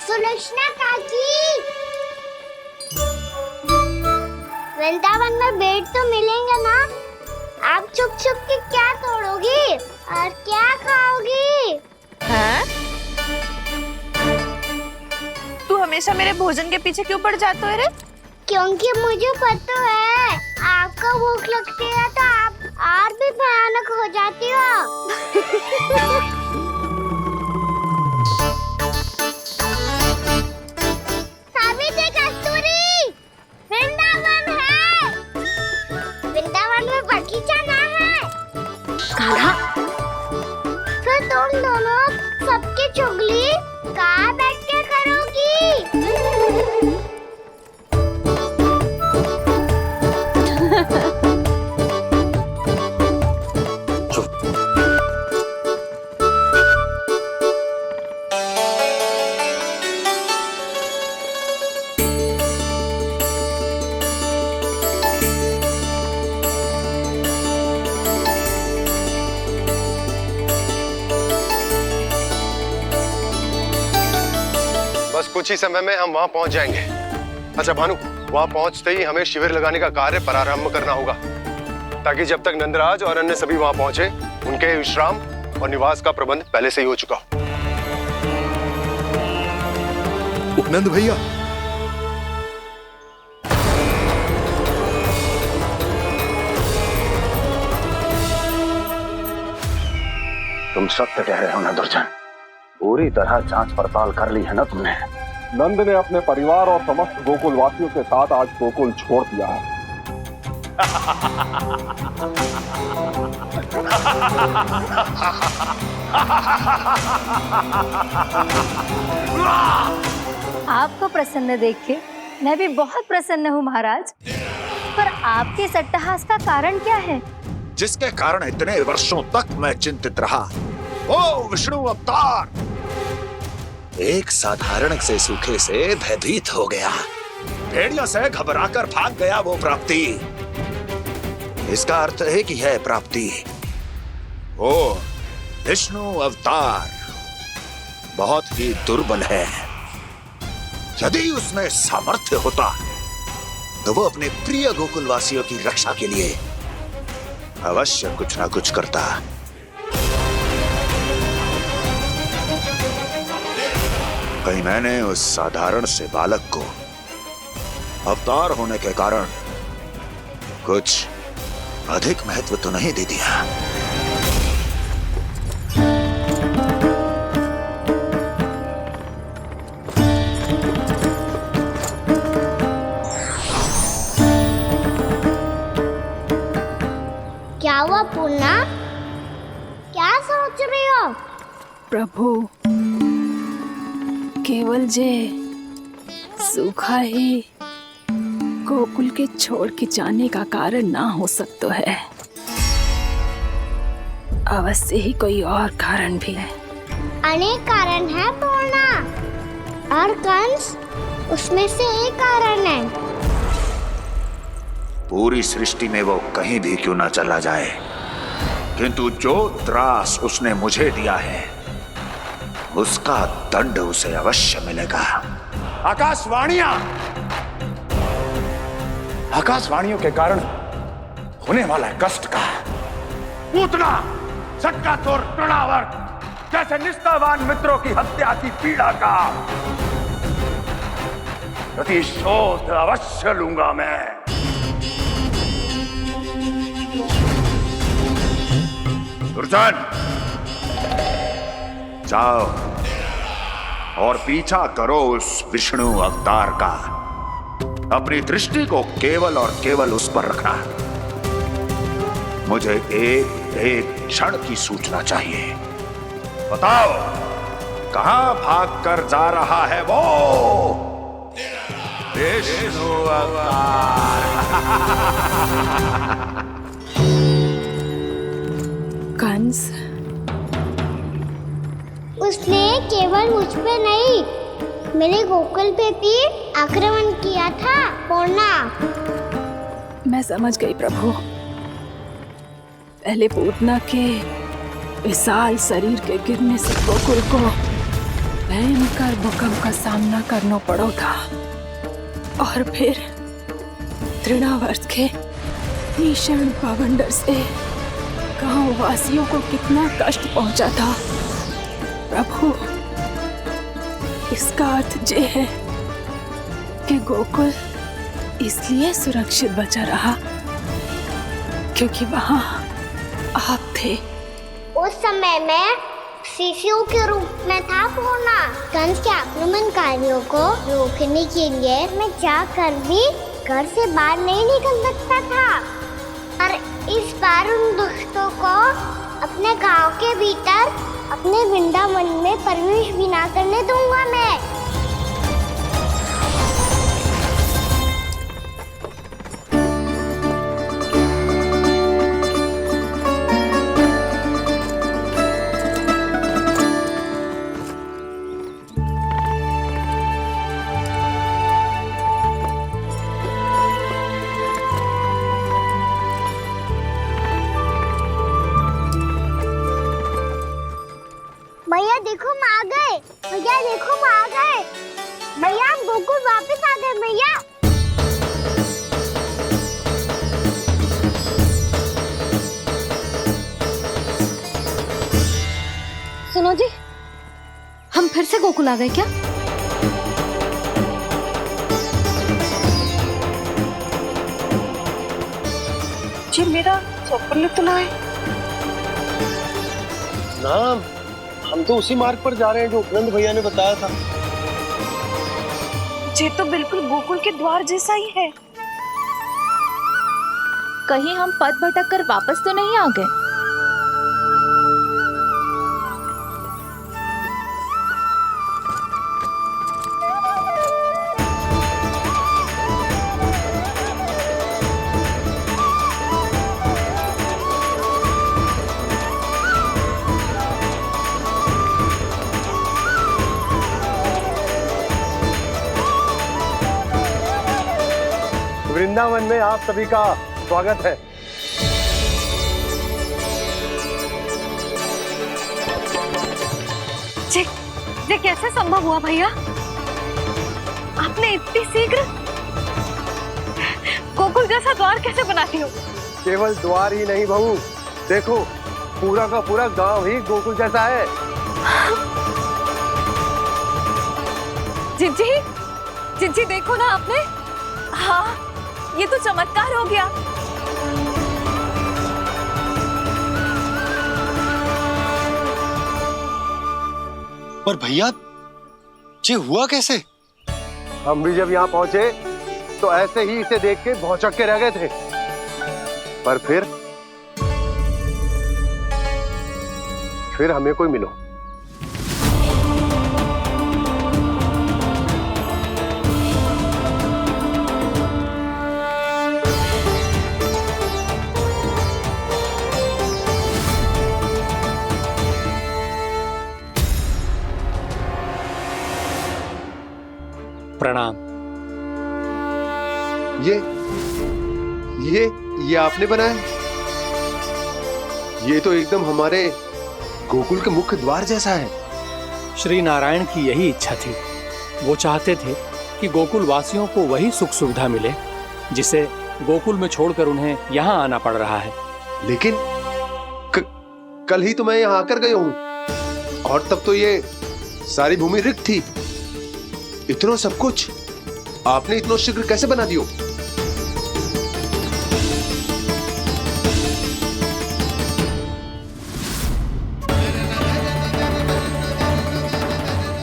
सुलक्षणा काकी, वृंदावन में बेट तो मिलेंगे ना? आप छुप छुप के क्या तोड़ोगी और क्या खाओगी? हाँ? तू हमेशा मेरे भोजन के पीछे क्यों पड़ जाते हो रे? क्योंकि मुझे पता है आपको भूख लगती है तो आप और भी भयानक हो जाती हो। सावित्री, कस्तूरी, वृंदावन है। वृंदावन में बगीचा ना है। कान्हा, फिर तुम दोनों सबकी चुगली कहाँ बैठ के करोगी? बस कुछ ही समय में हम वहां पहुंच जाएंगे। अच्छा भानु, वहां पहुंचते ही हमें शिविर लगाने का कार्य प्रारंभ करना होगा, ताकि जब तक नंदराज और अन्य सभी वहां पहुंचे उनके विश्राम और निवास का प्रबंध पहले से ही हो चुका हो। नंद भैया, तुम सत्य कह रहे हो ना दुर्जन? पूरी तरह जांच पड़ताल कर ली है ना तुमने? नंद ने अपने परिवार और समस्त गोकुल वासियों के साथ आज गोकुल छोड़ दिया है। आपको प्रसन्न देख के मैं भी बहुत प्रसन्न हूँ महाराज। पर आपके इस अट्टहास का कारण क्या है? जिसके कारण इतने वर्षों तक मैं चिंतित रहा, ओ विष्णु अवतार, एक साधारण से सूखे से भयभीत हो गया, भेड़ियों से घबराकर भाग गया वो प्राप्ति। इसका अर्थ है कि यह प्राप्ति ओ विष्णु अवतार बहुत ही दुर्बल है। यदि उसमें सामर्थ्य होता तो वो अपने प्रिय गोकुलवासियों की रक्षा के लिए अवश्य कुछ ना कुछ करता। कहीं मैंने उस साधारण से बालक को अवतार होने के कारण कुछ अधिक महत्व तो नहीं दे दिया? क्या हुआ पूर्णा? क्या सोच रही हो? प्रभु, केवल जे सूखा ही गोकुल के छोड़ के जाने का कारण ना हो सकता है, अवश्य ही कोई और कारण भी है। अनेक कारण है पूर्णा, और कंस उसमें से एक कारण है। पूरी सृष्टि में वो कहीं भी क्यों ना चला जाए, किंतु जो त्रास उसने मुझे दिया है उसका दंड उसे अवश्य मिलेगा। आकाशवाणियों के कारण होने वाला कष्ट का, पूतना, सटकासुर, तृणावर्त जैसे निष्ठावान मित्रों की हत्या की पीड़ा का प्रतिशोध अवश्य लूंगा मैं। दुर्जन, जाओ और पीछा करो उस विष्णु अवतार का। अपनी दृष्टि को केवल और केवल उस पर रखना। मुझे एक एक क्षण की सूचना चाहिए। बताओ, कहां भाग कर जा रहा है वो विष्णु अवतार? कंस, उसने केवल मुझ पे नहीं, मेरे गोकुल पे भी आक्रमण किया था पूर्णा। मैं समझ गई प्रभु। पहले पूतना के विशाल शरीर के गिरने से गोकुल को भयंकर भूकंप का सामना करना पड़ा था, और फिर तृणावर्त के भीषण पावंडर से गांव वासियों को कितना कष्ट पहुंचा था। प्रभु, इसका अर्थ ये है कि गोकुल इसलिए सुरक्षित बचा रहा क्योंकि वहां आप थे। उस समय मैं शिशु के रूप में था पूर्णा। कंस के आक्रमणकारियों को रोकने के लिए मैं जाकर भी घर से बाहर नहीं निकल सकता था, और इस बार उन दुष्टों को अपने गांव के भीतर अपने वृंदावन में प्रवेश भी ना करने दूंगा मैं। भैया देखो हम आ गए, भैया देखो हम आ गए, भैया हम गोकुल वापस आ गए भैया। सुनो जी, हम फिर से गोकुल आ गए क्या? जी मेरा स्वप्न तो ना है। ना, हम तो उसी मार्ग पर जा रहे हैं जो उपनंद भैया ने बताया था। ये तो बिल्कुल गोकुल के द्वार जैसा ही है। कहीं हम पथ भटक कर वापस तो नहीं आ गए? वृंदावन में आप सभी का स्वागत है। ये कैसे संभव हुआ भैया? आपने इतनी शीघ्र गोकुल जैसा द्वार कैसे बना दिया? केवल द्वार ही नहीं बहू, देखो पूरा का पूरा गांव ही गोकुल जैसा है। जिज्जी देखो ना आपने। हाँ, ये तो चमत्कार हो गया। पर भैया ये हुआ कैसे? हम भी जब यहाँ पहुंचे तो ऐसे ही इसे देख के भौचक के रह गए थे, पर फिर हमें कोई मिलो। प्रणाम। ये आपने बनाया? ये तो एकदम हमारे गोकुल के मुख्य द्वार जैसा है। श्री नारायण की यही इच्छा थी। वो चाहते थे कि गोकुल वासियों को वही सुख सुविधा मिले जिसे गोकुल में छोड़कर उन्हें यहाँ आना पड़ रहा है। लेकिन कल ही तो मैं यहाँ आकर गया हूँ, और तब तो ये सारी भूमि रिक्त थी। इतना सब कुछ आपने इतना शीघ्र कैसे बना दियो?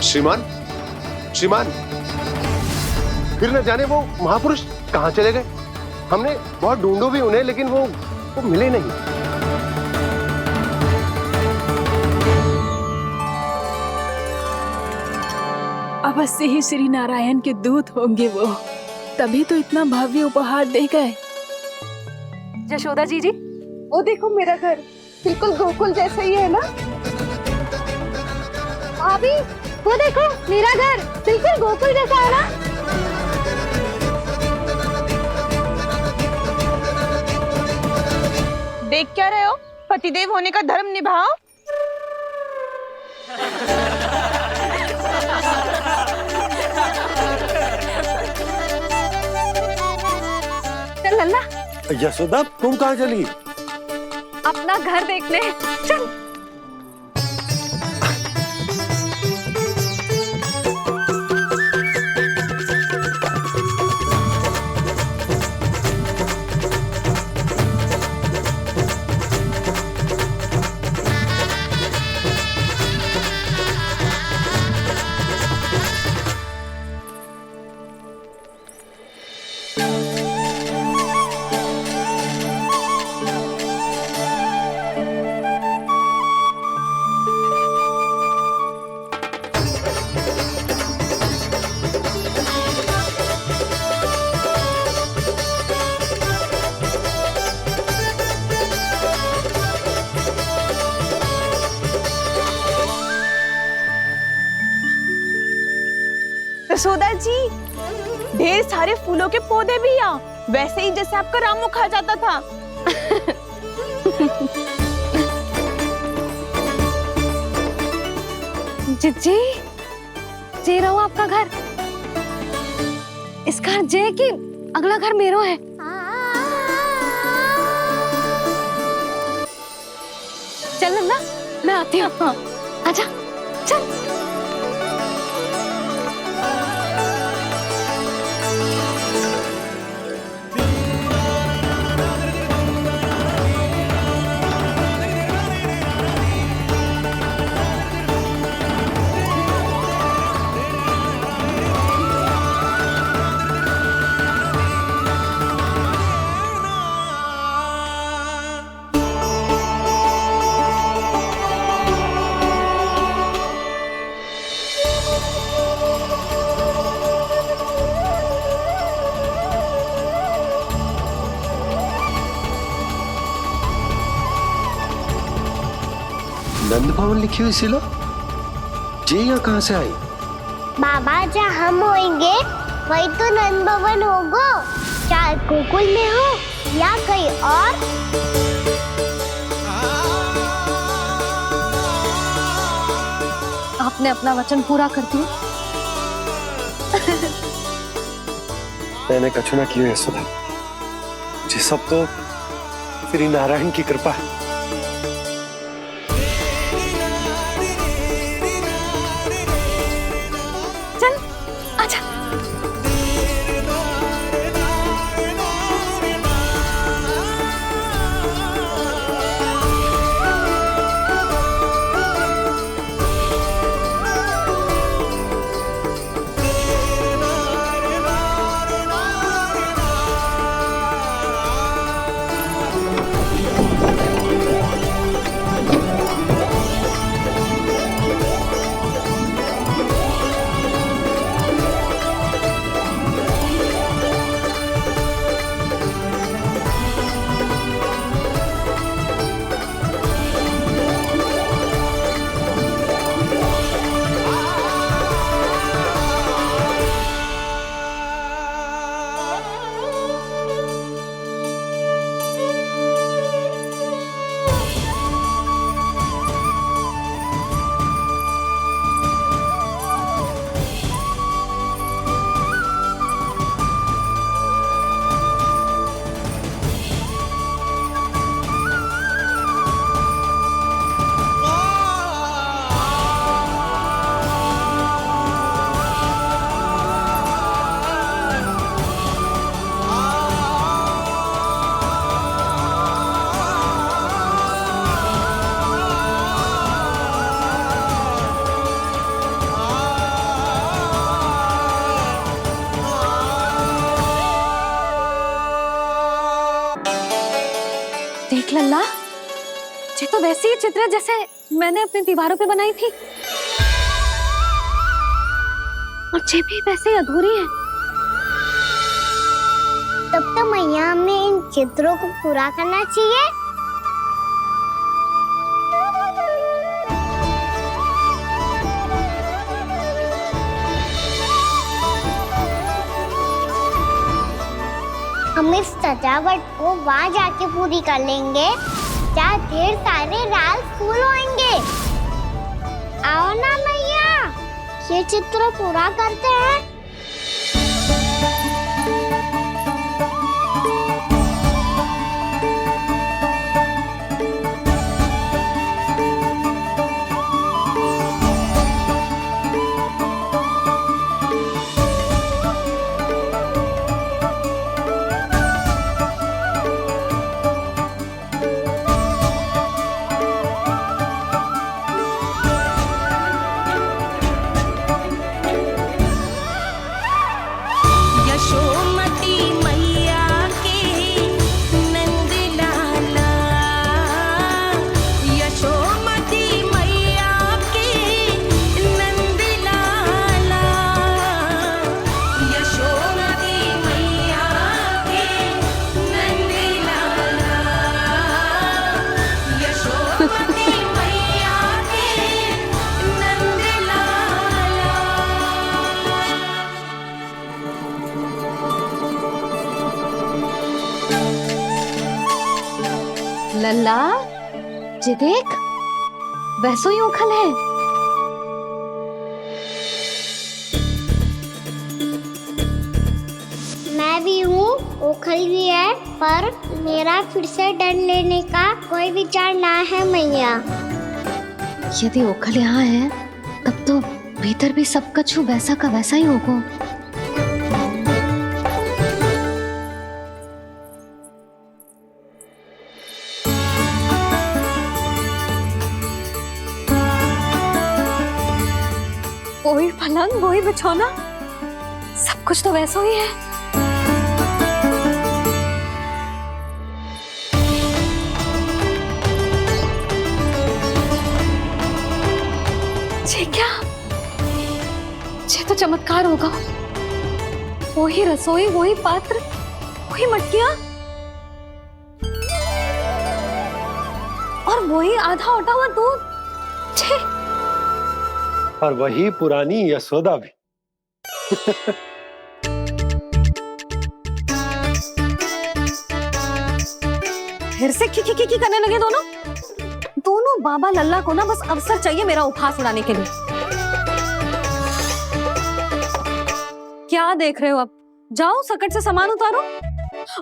श्रीमान, फिर न जाने वो महापुरुष कहाँ चले गए। हमने बहुत ढूंढो भी उन्हें, लेकिन वो मिले नहीं। अवश्य ही श्री नारायण के दूत होंगे वो, तभी तो इतना भव्य उपहार दे गए। यशोदा जी, वो देखो मेरा घर बिल्कुल गोकुल जैसा ही है ना। भाभी वो देखो मेरा घर बिल्कुल गोकुल जैसा है ना। देख क्या रहे हो? पतिदेव होने का धर्म निभाओ। चल लल्ला यशोदा तुम कहाँ चली? अपना घर देखने चल। यशोदा जी, ढेर सारे फूलों के पौधे भी यहाँ, वैसे ही जैसे आपका रामू खा जाता था। जिज्जी, जे रहो आपका घर। इस घर जे की अगला घर मेरो है। चल नन्ना, मैं आती हूँ। आजा, चल। नंद भवन लिखी हुई सिलो, जे यहाँ कहाँ से आई? बाबा जहाँ हम होंगे वही तो नंद भवन होगा, चाहे गोकुल में हो या कहीं और। आपने अपना वचन पूरा कर दिया। मैंने कछु ना किया यशोदा, ये सब तो श्री नारायण की कृपा है। चल, आजा। देख लल्ला, ये तो वैसी ही चित्र है जैसे मैंने अपनी दीवारों पे बनाई थी, और ये भी वैसे ही अधूरी है। तब तो मैया हमें इन चित्रों को पूरा करना चाहिए। हम इस सजावट को वहाँ जाके पूरी कर लेंगे जहाँ ढेर सारे लाल फूल होंगे। आओ ना मैया, ये चित्र पूरा करते हैं। यशोमती मैया के नंद लाला, यशोमती मैया के नंद लाला, यशोमती मैया के नंद लाला, यशोमती मैया के नंद लाला। लल्ला, ये देख, वैसो ही उखल है। मैं भी हूँ, ओखल भी है, पर मेरा फिर से डर लेने का कोई विचार ना है मैया। यदि ओखल यहाँ है, तब तो भीतर भी सब कछु वैसा का वैसा ही होगा। वही पलंग, वही बिछौना, सब कुछ तो वैसा ही है। ये क्या? ये तो चमत्कार होगा। वही रसोई, वही पात्र, वही मटकियां और वही आधा उटा हुआ दूध। छे! और वही पुरानी यशोदा भी। फिर से की करने लगे दोनों बाबा लल्ला को ना बस अवसर चाहिए मेरा उपहास उड़ाने के लिए। क्या देख रहे हो? अब जाओ, सकट से सामान उतारो।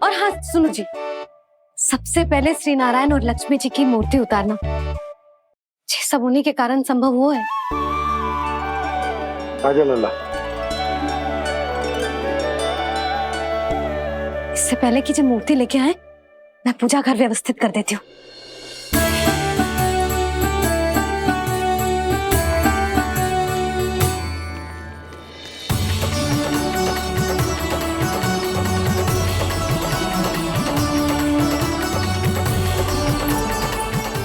और हाँ सुनो जी, सबसे पहले श्री नारायण और लक्ष्मी जी की मूर्ति उतारना। ये सब उन्हीं के कारण संभव हुआ है। आजा लल्ला। इससे पहले कि जो मूर्ति लेके आए, मैं पूजा घर व्यवस्थित कर देती हूँ।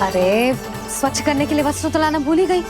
अरे, स्वच्छ करने के लिए वस्त्र तो लाना भूल ही गई।